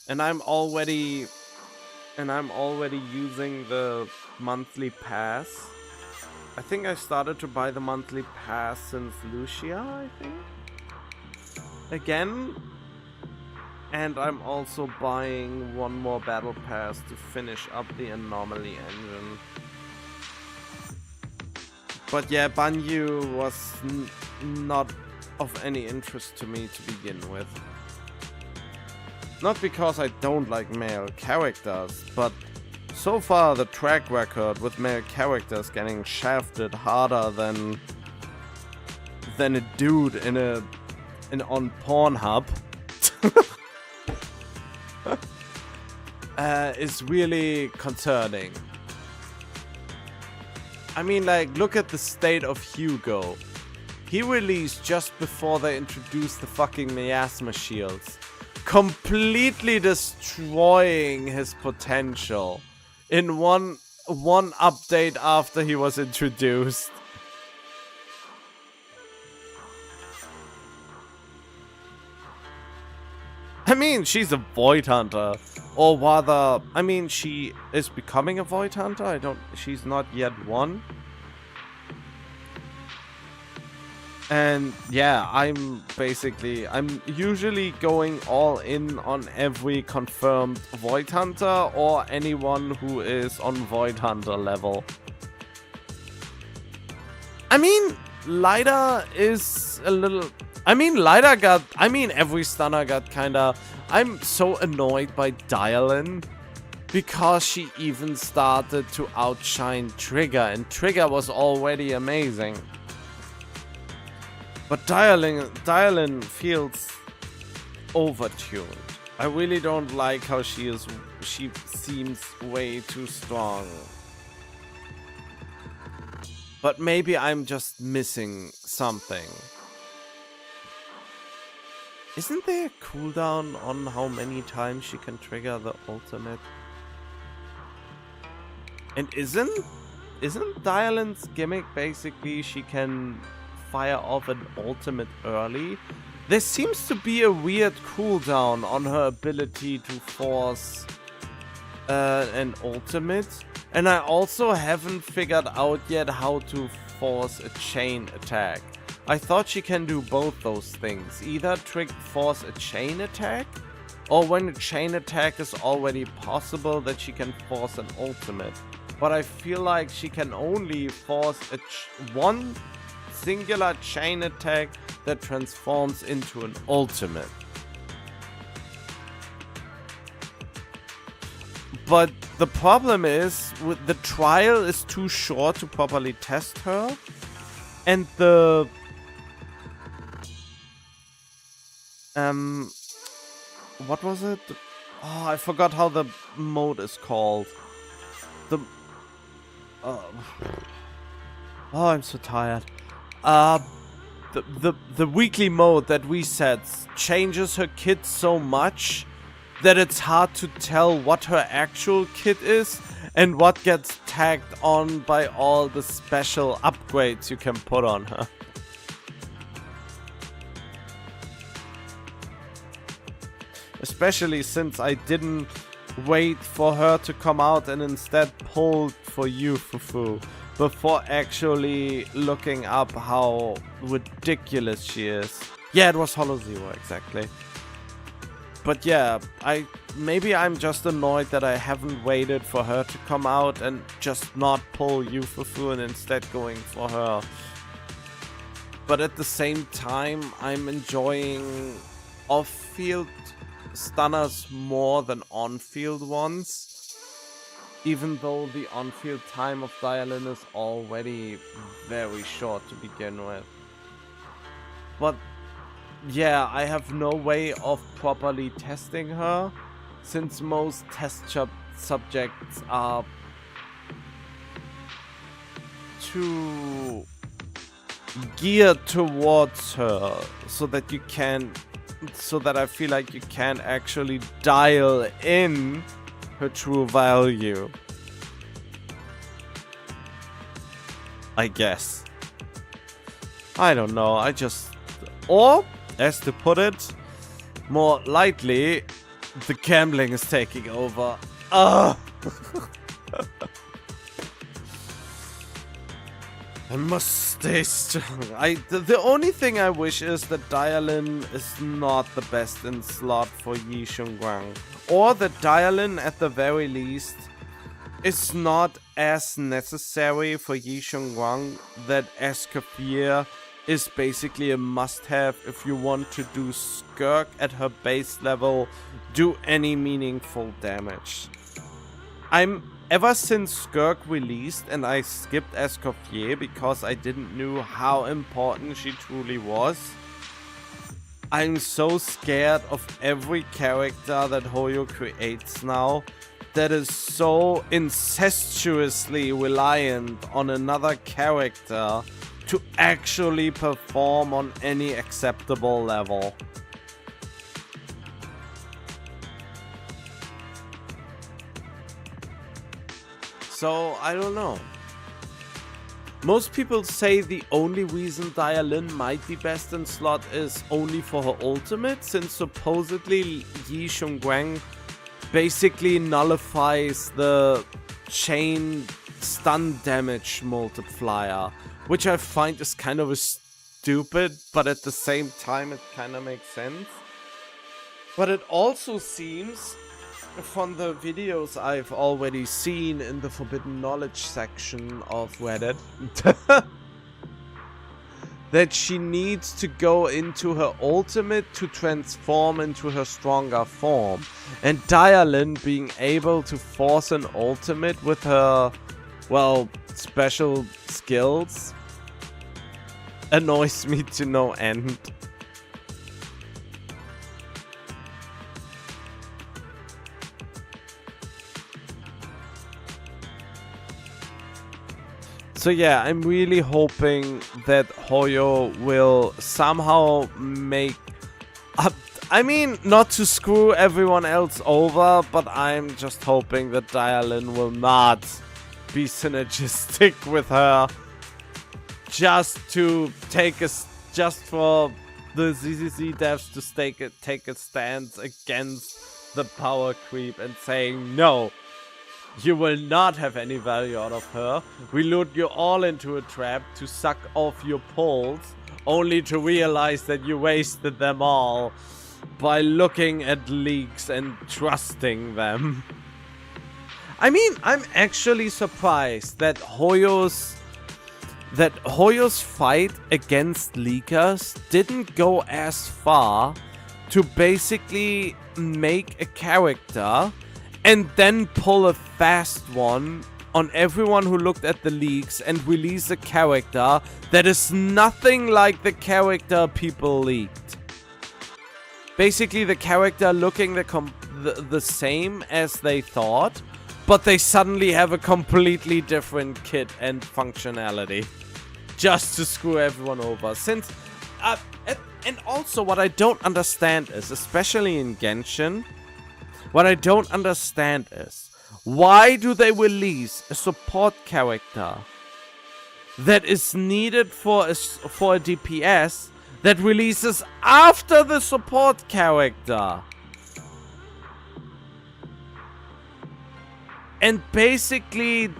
And I'm already using the monthly pass. I think I started to buy the monthly pass since Lucia, I think. Again. And I'm also buying one more battle pass to finish up the anomaly engine. But yeah, Banyu was not of any interest to me to begin with. Not because I don't like male characters, but so far the track record with male characters getting shafted harder than a dude on Pornhub is really concerning. I mean, like, look at the state of Hugo. He released just before they introduced the fucking miasma shields, completely destroying his potential in one update after he was introduced. I mean, she's a Void Hunter. Or rather, I mean, she is becoming a Void Hunter. She's not yet one. And yeah, I'm usually going all in on every confirmed Void Hunter or anyone who is on Void Hunter level. I mean, Lyda is a little... every stunner got kinda... I'm so annoyed by Dialin because she even started to outshine Trigger, and Trigger was already amazing. But Dialin feels overtuned. I really don't like how she seems way too strong. But maybe I'm just missing something. Isn't there a cooldown on how many times she can trigger the ultimate? And isn't Dialin's gimmick basically she can fire off an ultimate early? There seems to be a weird cooldown on her ability to force an ultimate. And I also haven't figured out yet how to force a chain attack. I thought she can do both those things. Either force a chain attack, or when a chain attack is already possible that she can force an ultimate. But I feel like she can only force one singular chain attack that transforms into an ultimate. But the problem is, the trial is too short to properly test her. And the... what was it? Oh, I forgot how the mode is called. Oh, I'm so tired. The weekly mode that resets changes her kit so much that it's hard to tell what her actual kit is and what gets tagged on by all the special upgrades you can put on her. Especially since I didn't wait for her to come out and instead pulled for you, Fufu, before actually looking up how ridiculous she is. Yeah, it was Hollow Zero, exactly. But yeah, maybe I'm just annoyed that I haven't waited for her to come out and just not pull Yufufu and instead going for her. But at the same time, I'm enjoying off-field stunners more than on-field ones. Even though the on-field time of Dialin is already very short to begin with. But yeah, I have no way of properly testing her, since most test subjects are too geared towards her, so that I feel like you can actually dial in her true value. I guess. I don't know, or, as to put it more lightly, the gambling is taking over. Ugh! I must stay strong. The only thing I wish is that Dialin is not the best in slot for Yi Shunguang. Or that Dialin, at the very least, is not as necessary for Yi Shunguang that Escoffier is basically a must-have if you want to do Skirk at her base level, do any meaningful damage. Ever since Skirk released and I skipped Escoffier because I didn't know how important she truly was, I'm so scared of every character that Hoyo creates now that is so incestuously reliant on another character to actually perform on any acceptable level. So, I don't know. Most people say the only reason Dialin might be best in slot is only for her ultimate, since supposedly Yi Shunguang basically nullifies the chain stun damage multiplier, which I find is kind of stupid, but at the same time it kind of makes sense. But it also seems, from the videos I've already seen in the Forbidden Knowledge section of Reddit, that she needs to go into her ultimate to transform into her stronger form. And Dialin being able to force an ultimate with her, well, special skills annoys me to no end. So yeah, I'm really hoping that Hoyo will somehow make I mean, not to screw everyone else over, but I'm just hoping that Dialin will not be synergistic with her. Just for the ZZZ devs to take a stance against the power creep and saying, no, you will not have any value out of her. We lured you all into a trap to suck off your pulls, only to realize that you wasted them all by looking at leaks and trusting them. I mean, I'm actually surprised that Hoyo's fight against leakers didn't go as far to basically make a character and then pull a fast one on everyone who looked at the leaks and release a character that is nothing like the character people leaked. Basically, the character looking the same as they thought, but they suddenly have a completely different kit and functionality. Just to screw everyone over. Since, and also what I don't understand is, especially in Genshin, what I don't understand is, why do they release a support character that is needed for a DPS that releases after the support character? And basically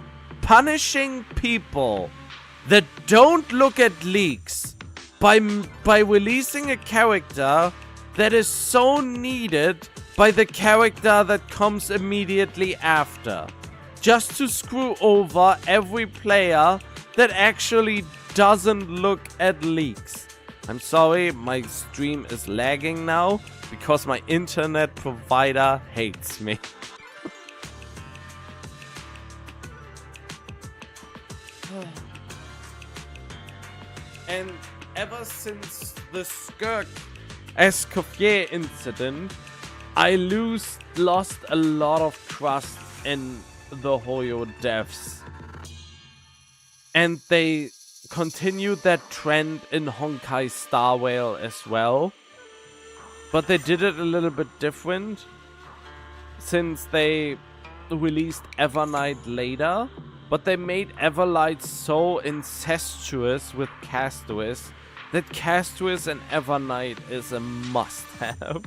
punishing people that don't look at leaks by releasing a character that is so needed by the character that comes immediately after. Just to screw over every player that actually doesn't look at leaks. I'm sorry, my stream is lagging now because my internet provider hates me. And ever since the Skirk Escoffier incident, I lost a lot of trust in the Hoyo devs. And they continued that trend in Honkai Star Rail as well. But they did it a little bit different, since they released Evernight later. But they made Everlight so incestuous with Castuous that Castuous and Evernight is a must-have.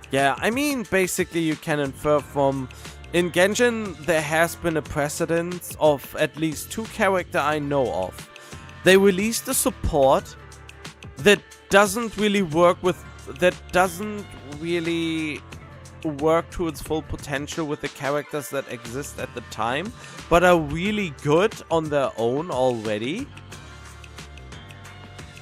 Yeah, I mean, basically you can infer from... In Genshin, there has been a precedence of at least 2 characters I know of. They released a support that doesn't really work to its full potential with the characters that exist at the time, but are really good on their own already.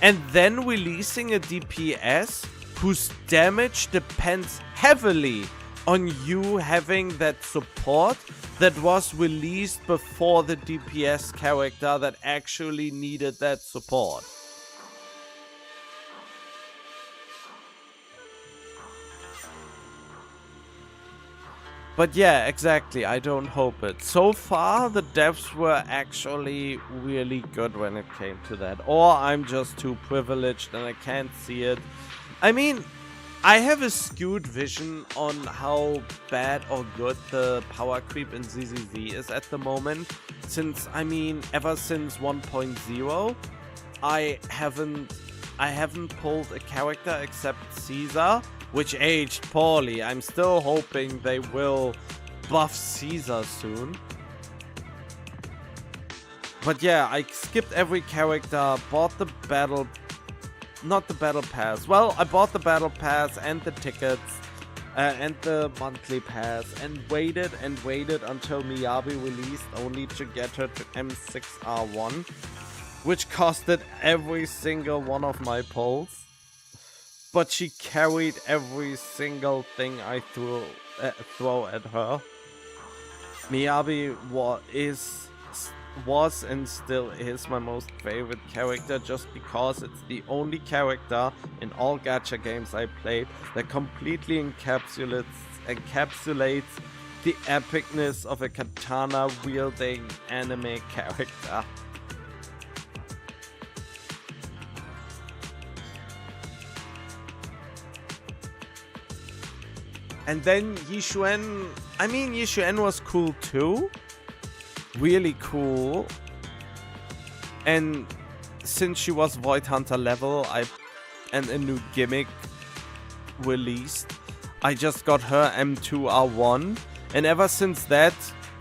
And then releasing a DPS whose damage depends heavily on you having that support that was released before the DPS character that actually needed that support. But yeah, exactly, I don't hope it. So far, the devs were actually really good when it came to that. Or I'm just too privileged and I can't see it. I mean, I have a skewed vision on how bad or good the power creep in ZZZ is at the moment. Since, I mean, ever since 1.0, I haven't pulled a character except Caesar, which aged poorly. I'm still hoping they will buff Caesar soon. But yeah, I skipped every character, bought the battle... Not the battle pass. Well, I bought the battle pass and the tickets and the monthly pass and waited until Miyabi released only to get her to M6R1, which costed every single one of my pulls. But she carried every single thing I throw at her. Miyabi was and still is my most favorite character, just because it's the only character in all gacha games I played that completely encapsulates the epicness of a katana wielding anime character. And then Yixuan, I mean, Yixuan was cool too. Really cool. And since she was Void Hunter level, and a new gimmick released, I just got her M2R1. And ever since that,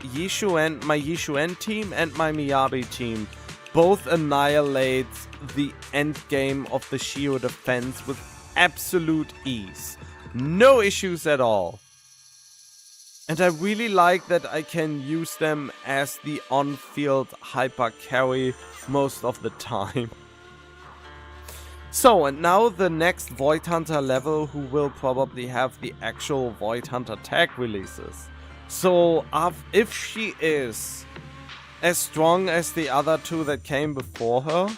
my Yixuan team and my Miyabi team both annihilate the end game of the Shio defense with absolute ease. No issues at all. And I really like that I can use them as the on-field hyper carry most of the time. So, and now the next Void Hunter level who will probably have the actual Void Hunter tag releases. So, if she is as strong as the other two that came before her,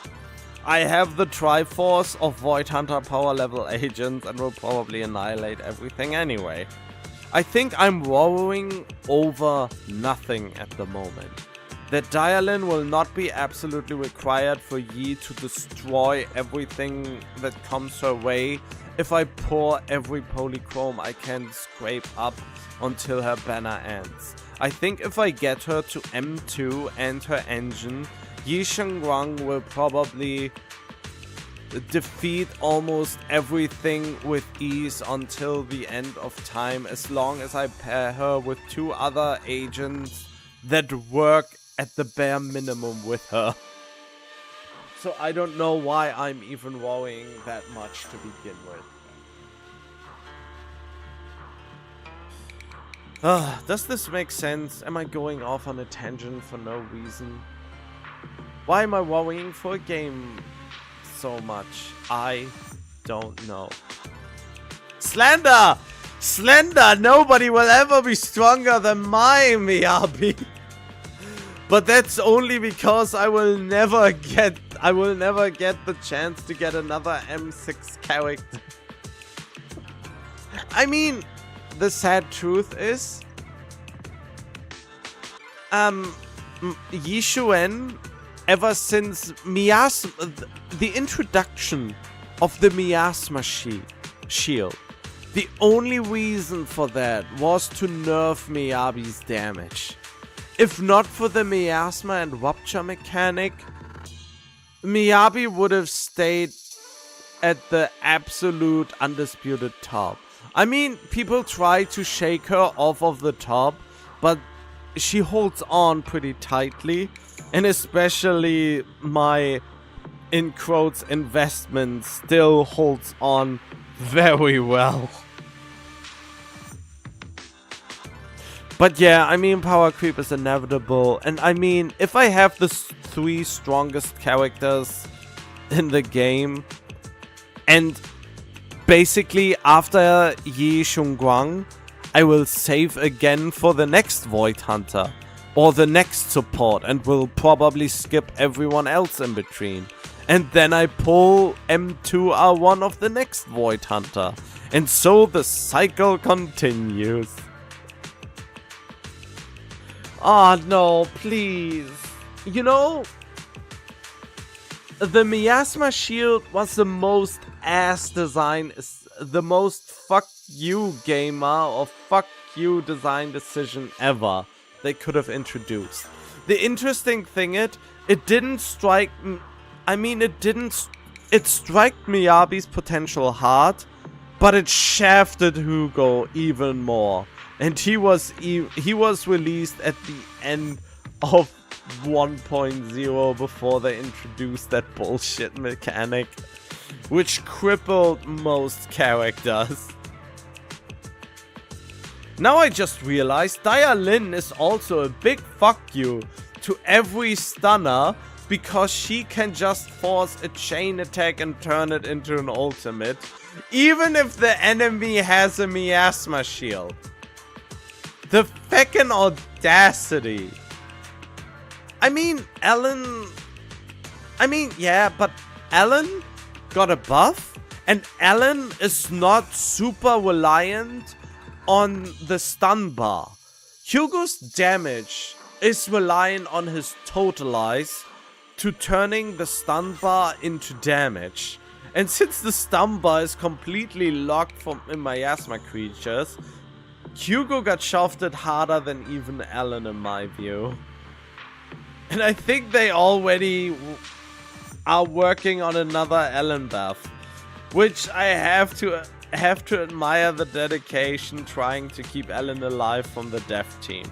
I have the Triforce of Void Hunter power level agents and will probably annihilate everything anyway. I think I'm worrying over nothing at the moment. That Dialin will not be absolutely required for Yi to destroy everything that comes her way if I pour every polychrome I can scrape up until her banner ends. I think if I get her to M2 and her engine, Shunguang will probably defeat almost everything with ease until the end of time, as long as I pair her with two other agents that work at the bare minimum with her. So I don't know why I'm even worrying that much to begin with. Does this make sense? Am I going off on a tangent for no reason? Why am I worrying for a game so much? I don't know. Slender! Slender! Nobody will ever be stronger than my Miyabi. But that's only because I will never get the chance to get another M6 character. I mean, the sad truth is, Yixuan, ever since the introduction of the Miasma shield, the only reason for that was to nerf Miyabi's damage. If not for the Miasma and Rupture mechanic, Miyabi would have stayed at the absolute undisputed top. I mean, people try to shake her off of the top, but she holds on pretty tightly, and especially my, in quotes, investment still holds on very well. But yeah, I mean, power creep is inevitable, and I mean, if I have the three strongest characters in the game, and basically after Yi Shunguang, I will save again for the next Void Hunter, or the next support, and will probably skip everyone else in between. And then I pull M2R1 of the next Void Hunter, and so the cycle continues. Oh no, please. You know, the Miasma shield was the most ass design, the most fuck you gamer or fuck you design decision ever they could have introduced. The interesting thing it didn't strike, I mean, it struck Miyabi's potential hard, but it shafted Hugo even more. And he was released at the end of 1.0 before they introduced that bullshit mechanic, which crippled most characters. Now I just realized Dialin is also a big fuck you to every stunner, because she can just force a chain attack and turn it into an ultimate, even if the enemy has a Miasma shield. The feckin' audacity. I mean, yeah, but Ellen got a buff, and Ellen is not super reliant on the stun bar. Hugo's damage is reliant on his totalize to turning the stun bar into damage. And since the stun bar is completely locked from miasma creatures, Hugo got shafted harder than even Ellen in my view. And I think they already are working on another Ellen buff. Which I have to admire the dedication trying to keep Ellen alive from the dev team.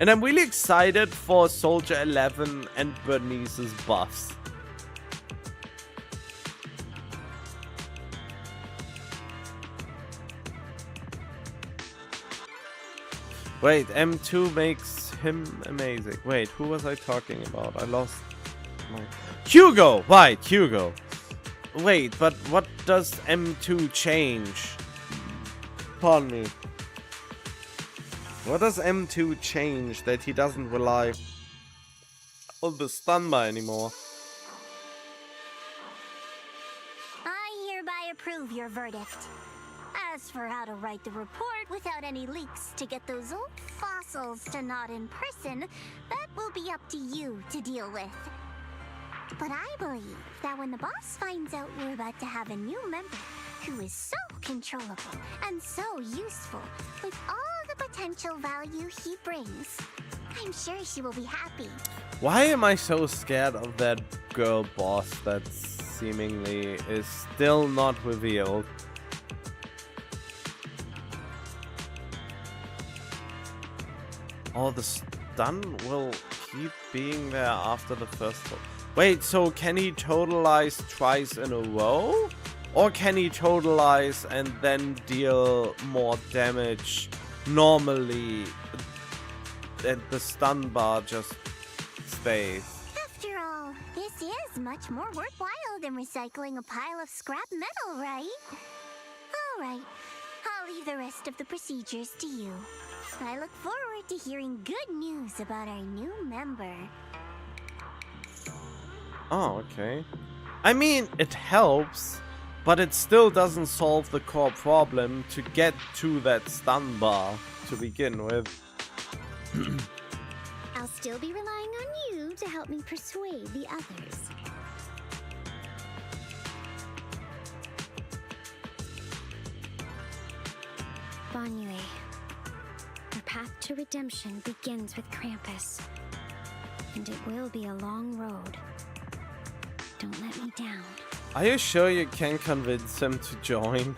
And I'm really excited for Soldier 11 and Bernice's buffs. Wait, M2 makes him amazing. Wait, who was I talking about? I lost my... Hugo! Right, Hugo. Wait, but what does M2 change? Pardon me. What does M2 change that he doesn't rely on the stun bar anymore? I hereby approve your verdict. As for how to write the report without any leaks to get those old fossils to nod in person, that will be up to you to deal with. But I believe that when the boss finds out we're about to have a new member who is so controllable and so useful with all the potential value he brings, I'm sure she will be happy. Why am I so scared of that girl boss that seemingly is still not revealed? Oh, the stun will keep being there after the first... Wait, so can he totalize twice in a row? Or can he totalize and then deal more damage normally and the stun bar just stays? After all, this is much more worthwhile than recycling a pile of scrap metal, right? Alright, I'll leave the rest of the procedures to you. I look forward to hearing good news about our new member. Oh, okay. I mean, it helps, but it still doesn't solve the core problem to get to that stun bar to begin with. I'll still be relying on you to help me persuade the others. Banyue, our path to redemption begins with Krampus, and it will be a long road. Don't let me down. Are you sure you can convince him to join?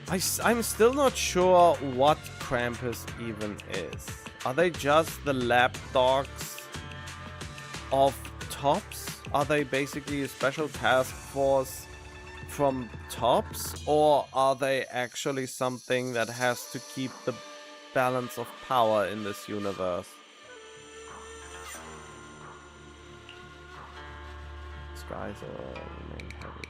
I'm still not sure what Krampus even is. Are they just the lapdogs of Tops? Are they basically a special task force from Tops? Or are they actually something that has to keep the balance of power in this universe? Skies remain heavy.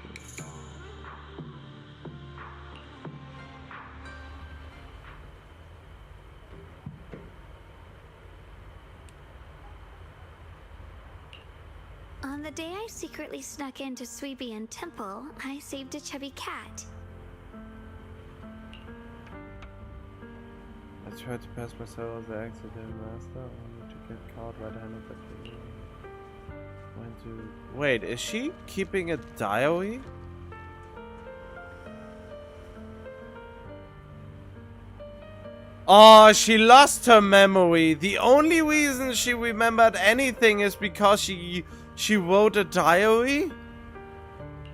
On the day I secretly snuck into Suibian Temple, I saved a chubby cat. I tried to pass myself as the accident master, only to get caught red-handed by the Wait, is she keeping a diary? Oh, she lost her memory. The only reason she remembered anything is because she wrote a diary?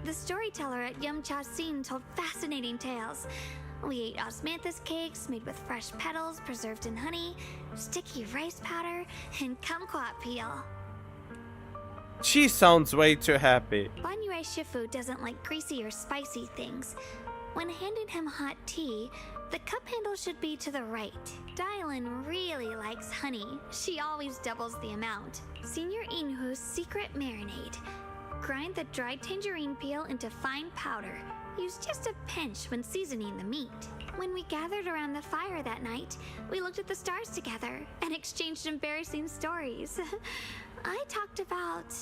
The storyteller at Yumcha Scene told fascinating tales. We ate osmanthus cakes made with fresh petals preserved in honey, sticky rice powder, and kumquat peel. She sounds way too happy. Banyue Shifu doesn't like greasy or spicy things. When handing him hot tea, the cup handle should be to the right. Dylan really likes honey. She always doubles the amount. Senior Inhu's secret marinade. Grind the dried tangerine peel into fine powder. Use just a pinch when seasoning the meat. When we gathered around the fire that night, we looked at the stars together and exchanged embarrassing stories. I talked about...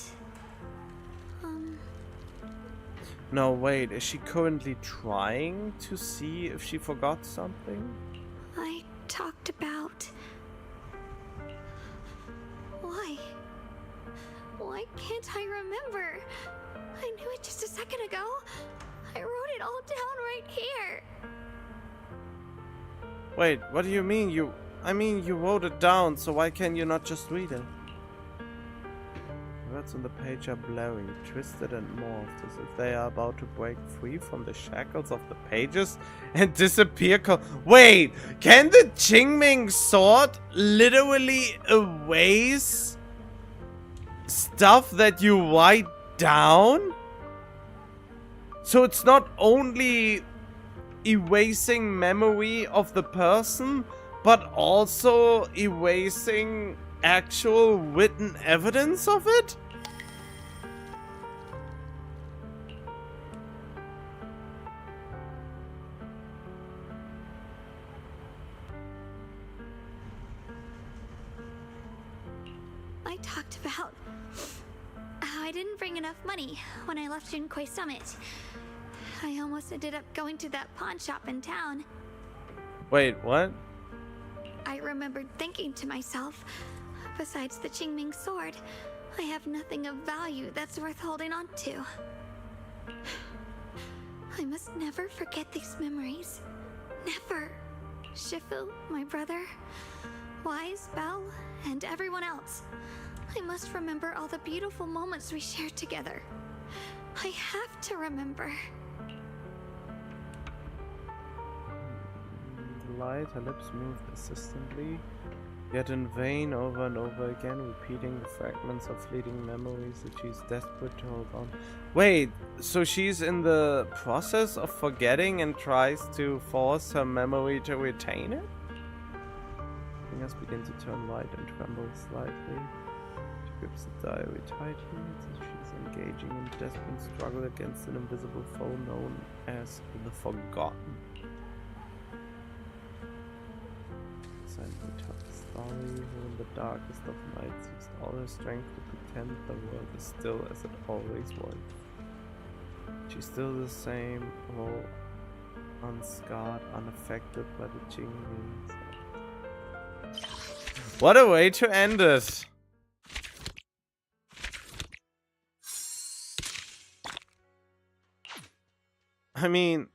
No, wait, is she currently trying to see if she forgot something? I talked about... Why can't I remember? I knew it just a second ago. I wrote it all down right here. Wait, what do you mean you... I mean, you wrote it down, so why can you not just read it? Words on the page are blurry, twisted and morphed, as if they are about to break free from the shackles of the pages and disappear. Wait, can the Qingming sword literally erase stuff that you write down? So it's not only erasing memory of the person, but also erasing actual written evidence of it? I talked about how I didn't bring enough money when I left Junquei Summit. I almost ended up going to that pawn shop in town. Wait, what? I remembered thinking to myself, besides the Qingming sword, I have nothing of value that's worth holding on to. I must never forget these memories. Never. Shifu, my brother, Wise, Belle, and everyone else. I must remember all the beautiful moments we shared together. I have to remember. Light, her lips moved persistently, yet in vain, over and over again, repeating the fragments of fleeting memories that she's desperate to hold on. Wait, so she's in the process of forgetting and tries to force her memory to retain it? Fingers begin to turn white and tremble slightly. She grips the diary tightly, as if she's engaging in a desperate struggle against an invisible foe known as the Forgotten. Silently tells the story, who in the darkest of nights used all her strength to pretend the world is still as it always was. She's still the same, all unscarred, unaffected by the Qingming. What a way to end it! I mean,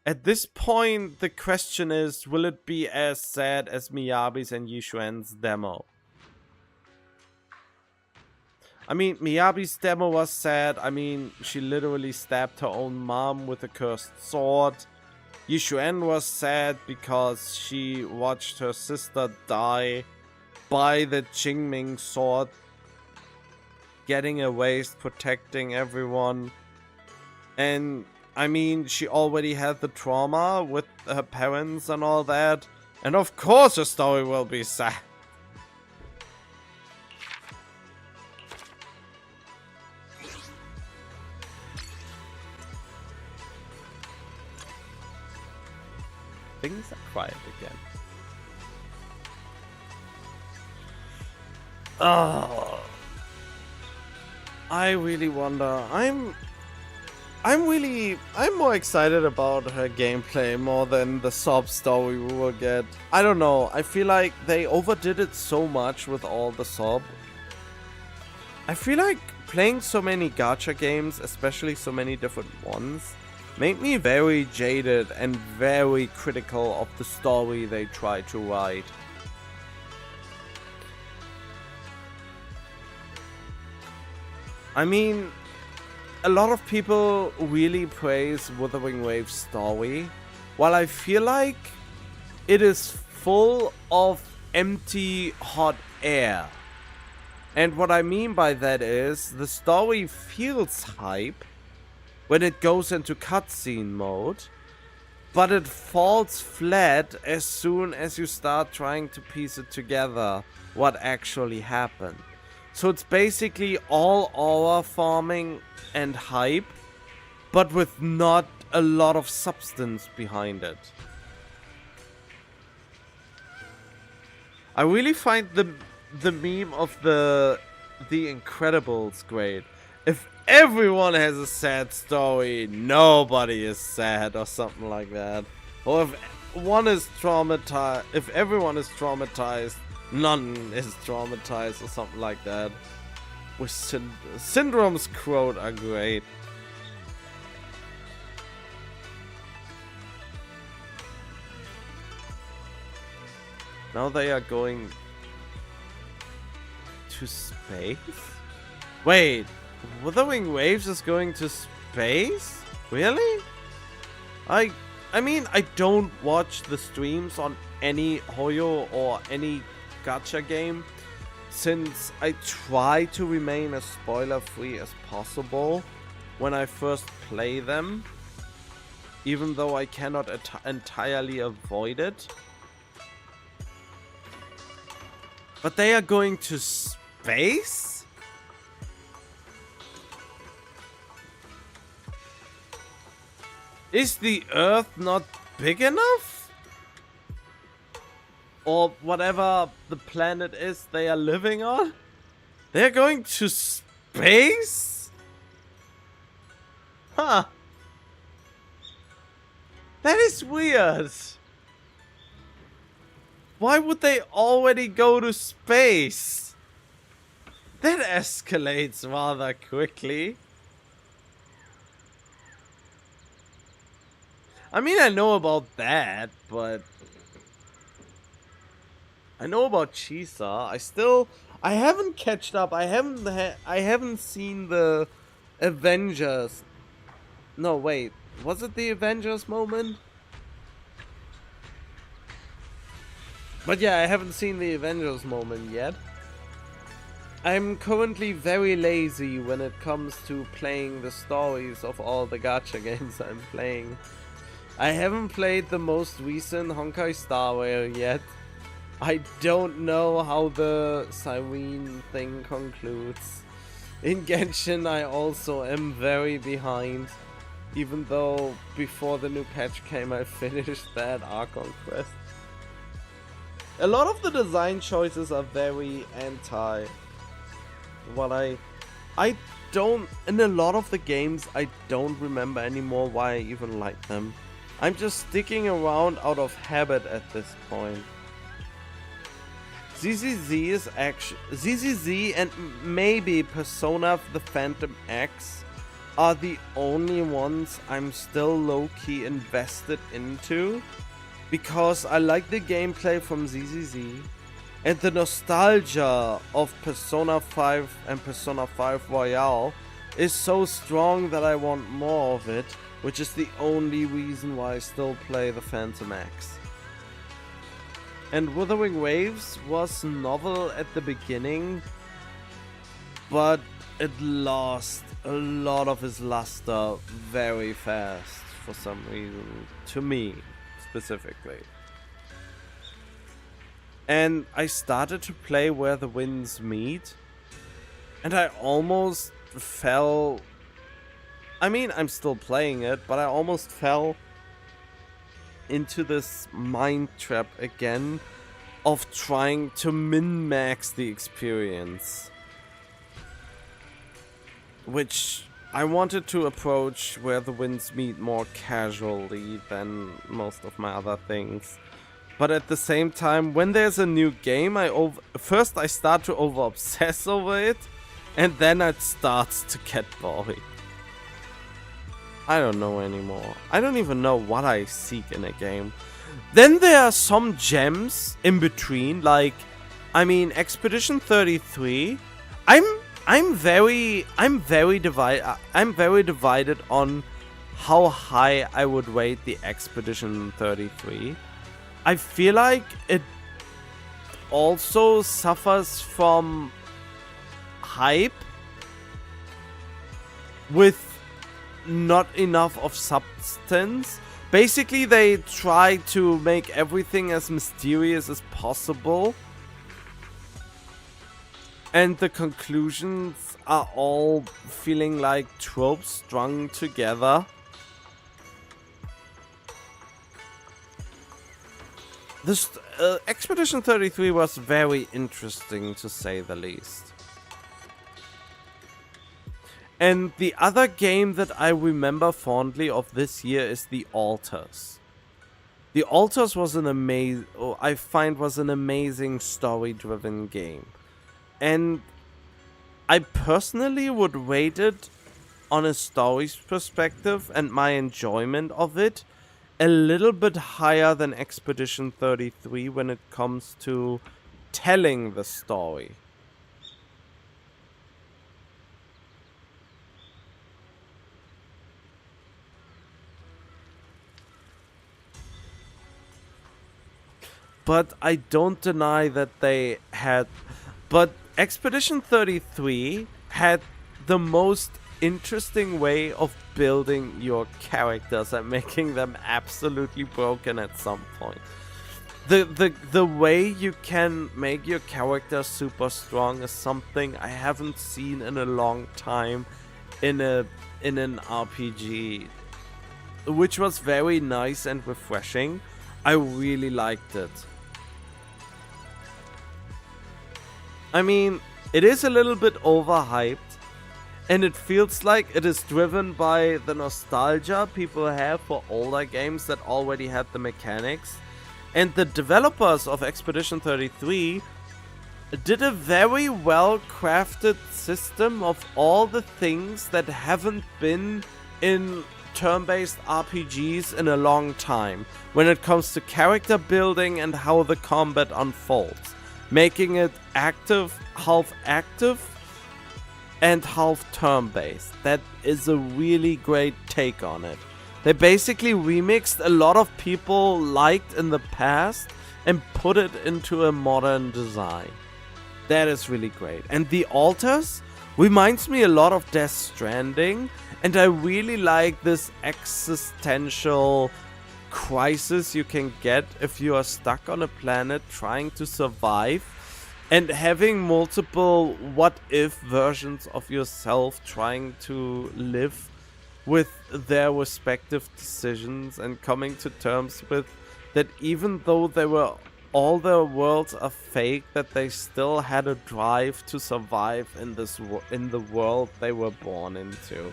at this point, the question is, will it be as sad as Miyabi's and Yishuan's demo? I mean, Miyabi's demo was sad. I mean, she literally stabbed her own mom with a cursed sword. Yishuan was sad because she watched her sister die by the Qingming sword, getting erased, protecting everyone. And I mean, she already had the trauma with her parents and all that. And of course her story will be sad. Things are quiet again. Oh, I really wonder. I'm more excited about her gameplay more than the sob story we will get. I don't know. I feel like they overdid it so much with all the sob. I feel like playing so many gacha games, especially so many different ones, made me very jaded and very critical of the story they try to write. I mean, a lot of people really praise Wuthering Wave's story, while I feel like it is full of empty hot air. And what I mean by that is, the story feels hype when it goes into cutscene mode, but it falls flat as soon as you start trying to piece it together what actually happened. So it's basically all aura farming and hype, but with not a lot of substance behind it. I really find the meme of the Incredibles great. If everyone has a sad story, nobody is sad, or something like that. Or if everyone is traumatized, none is traumatized, or something like that. With Syndrome's quote are great. Now they are going to space? Wait, Wuthering Waves is going to space? Really? I mean, I don't watch the streams on any Hoyo or any gacha game, since I try to remain as spoiler-free as possible when I first play them, even though I cannot entirely avoid it. But they are going to space? Is the Earth not big enough? Or whatever the planet is they are living on? They're going to space? Huh. That is weird. Why would they already go to space? That escalates rather quickly. I mean, I know about that, but I know about Chisa. I haven't catched up. I haven't seen the Avengers. No, wait. Was it the Avengers moment? But yeah, I haven't seen the Avengers moment yet. I'm currently very lazy when it comes to playing the stories of all the gacha games I'm playing. I haven't played the most recent Honkai Star Rail yet. I don't know how the Siren thing concludes. In Genshin I also am very behind. Even though before the new patch came I finished that Archon quest. A lot of the design choices are very anti. What I don't, in a lot of the games I don't remember anymore why I even like them. I'm just sticking around out of habit at this point. ZZZ is actually ZZZ and maybe Persona the Phantom X are the only ones I'm still low-key invested into, because I like the gameplay from ZZZ and the nostalgia of Persona 5 and Persona 5 Royale is so strong that I want more of it, which is the only reason why I still play the Phantom X. And Wuthering Waves was novel at the beginning, but it lost a lot of its luster very fast for some reason, to me specifically. And I started to play Where the Winds Meet, and I almost fell... I mean, I'm still playing it, but I almost fell into this mind trap again of trying to min-max the experience. Which I wanted to approach Where the Winds Meet more casually than most of my other things. But at the same time, when there's a new game, first I start to over-obsess over it, and then it starts to get boring. I don't know anymore. I don't even know what I seek in a game. Then there are some gems in between, like, I mean, Expedition 33. I'm very divided on how high I would rate the Expedition 33. I feel like it also suffers from hype with not enough of substance. Basically, they try to make everything as mysterious as possible, and the conclusions are all feeling like tropes strung together. This Expedition 33 was very interesting, to say the least. And the other game that I remember fondly of this year is The Altars. The Altars was an amazing story-driven game. And I personally would rate it on a story's perspective and my enjoyment of it a little bit higher than Expedition 33 when it comes to telling the story. But I don't deny that they had... But Expedition 33 had the most interesting way of building your characters and making them absolutely broken at some point. The way you can make your character super strong is something I haven't seen in a long time in an RPG, which was very nice and refreshing. I really liked it. I mean, it is a little bit overhyped, and it feels like it is driven by the nostalgia people have for older games that already had the mechanics. And the developers of Expedition 33 did a very well crafted system of all the things that haven't been in turn-based RPGs in a long time when it comes to character building and how the combat unfolds, making it active, and half turn-based. That is a really great take on it. They basically remixed a lot of people liked in the past and put it into a modern design. That is really great. And the altars reminds me a lot of Death Stranding, and I really like this existential crisis you can get if you are stuck on a planet trying to survive and having multiple what-if versions of yourself trying to live with their respective decisions and coming to terms with that even though all their worlds are fake, that they still had a drive to survive in the world they were born into.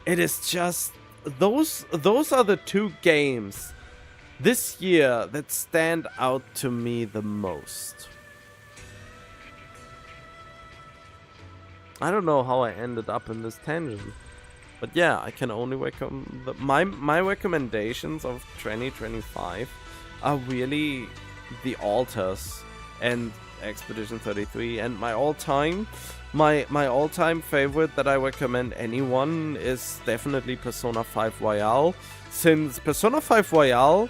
It is just those are the two games this year that stand out to me the most. I don't know how I ended up in this tangent. But yeah, I can only recommend... My recommendations of 2025 are really the Altars and Expedition 33. And my all-time favorite that I recommend anyone is definitely Persona 5 Royale. Since Persona 5 Royale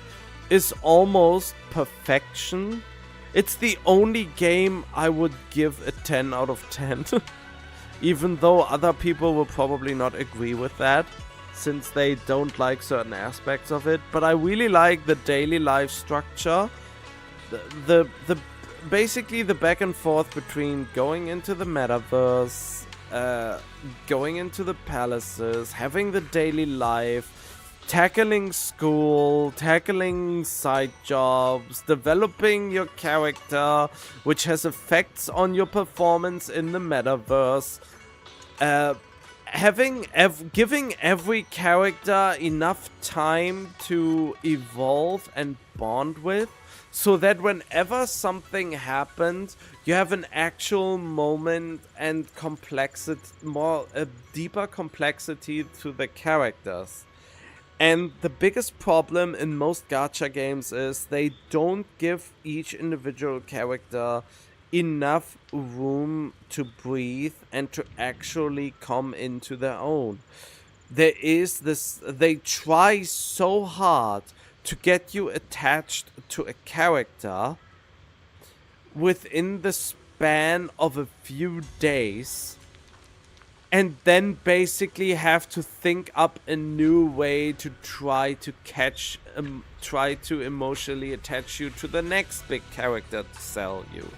is almost perfection. It's the only game I would give a 10 out of 10. Even though other people will probably not agree with that, since they don't like certain aspects of it. But I really like the daily life structure, the basically the back and forth between going into the metaverse, going into the palaces, having the daily life, tackling school, tackling side jobs, developing your character, which has effects on your performance in the metaverse. Giving every character enough time to evolve and bond with, so that whenever something happens, you have an actual moment and complexity, a deeper complexity to the characters. And the biggest problem in most gacha games is they don't give each individual character enough room to breathe and to actually come into their own. There is this, they try so hard to get you attached to a character within the span of a few days, and then basically have to think up a new way to try to emotionally attach you to the next big character to sell you.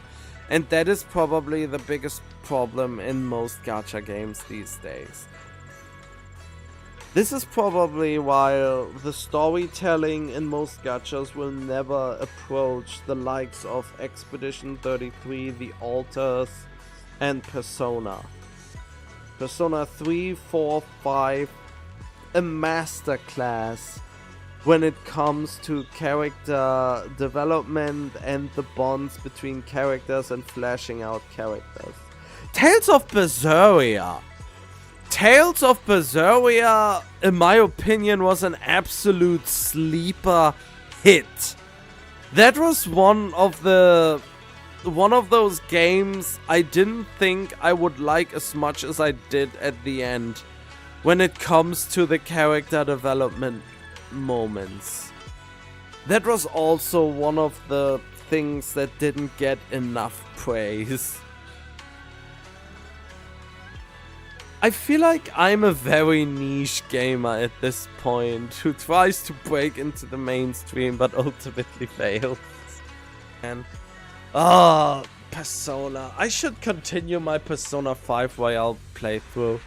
And that is probably the biggest problem in most gacha games these days. This is probably why the storytelling in most gachas will never approach the likes of Expedition 33, The Altars, and Persona. Persona 3, 4, 5, a masterclass when it comes to character development and the bonds between characters and fleshing out characters. Tales of Berseria! Tales of Berseria, in my opinion, was an absolute sleeper hit. That was one of those games I didn't think I would like as much as I did at the end when it comes to the character development moments. That was also one of the things that didn't get enough praise. I feel like I'm a very niche gamer at this point who tries to break into the mainstream but ultimately fails. And Persona. I should continue my Persona 5 Royale playthrough.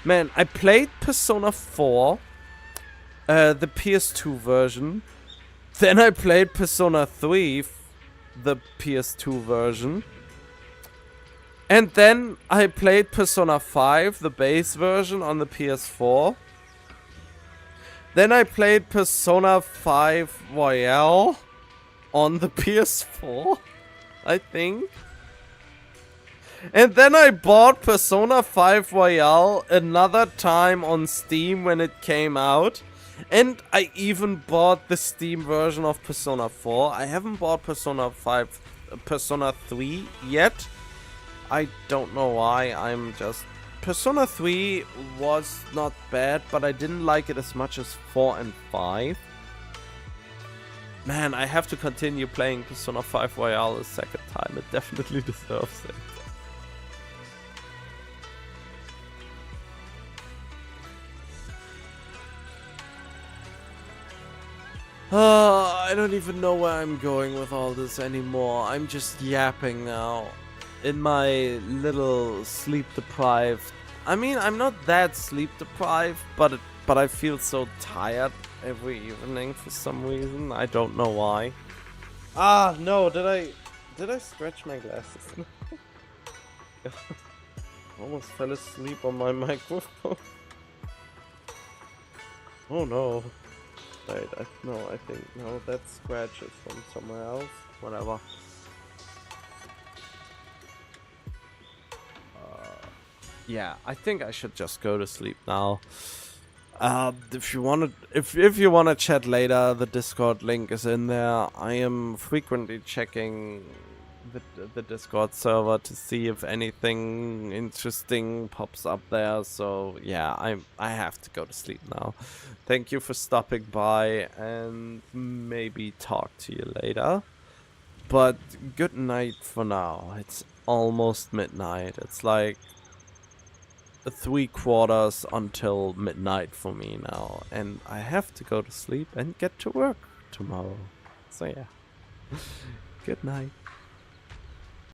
Man, I played Persona 4, the PS2 version. Then I played Persona 3, the PS2 version. And then I played Persona 5, the base version, on the PS4. Then I played Persona 5 Royale on the PS4, I think. And then I bought Persona 5 Royale another time on Steam when it came out. And I even bought the Steam version of Persona 4. I haven't bought Persona 3 yet. I don't know why. Persona 3 was not bad, but I didn't like it as much as 4 and 5. Man, I have to continue playing Persona 5 Royale a second time. It definitely deserves it. I don't even know where I'm going with all this anymore. I'm just yapping now. In my little sleep-deprived... I mean, I'm not that sleep-deprived, but I feel so tired every evening for some reason. I don't know why. Ah, no, did I stretch my glasses? Almost fell asleep on my microphone. Oh no. Wait, I think that scratch is from somewhere else. Whatever. Yeah, I think I should just go to sleep now. If you wanna chat later, the Discord link is in there. I am frequently checking the Discord server to see if anything interesting pops up there. So yeah, I have to go to sleep now. Thank you for stopping by, and maybe talk to you later. But good night for now. It's almost midnight. It's like 3/4 until midnight for me now, and I have to go to sleep and get to work tomorrow. So yeah, good night.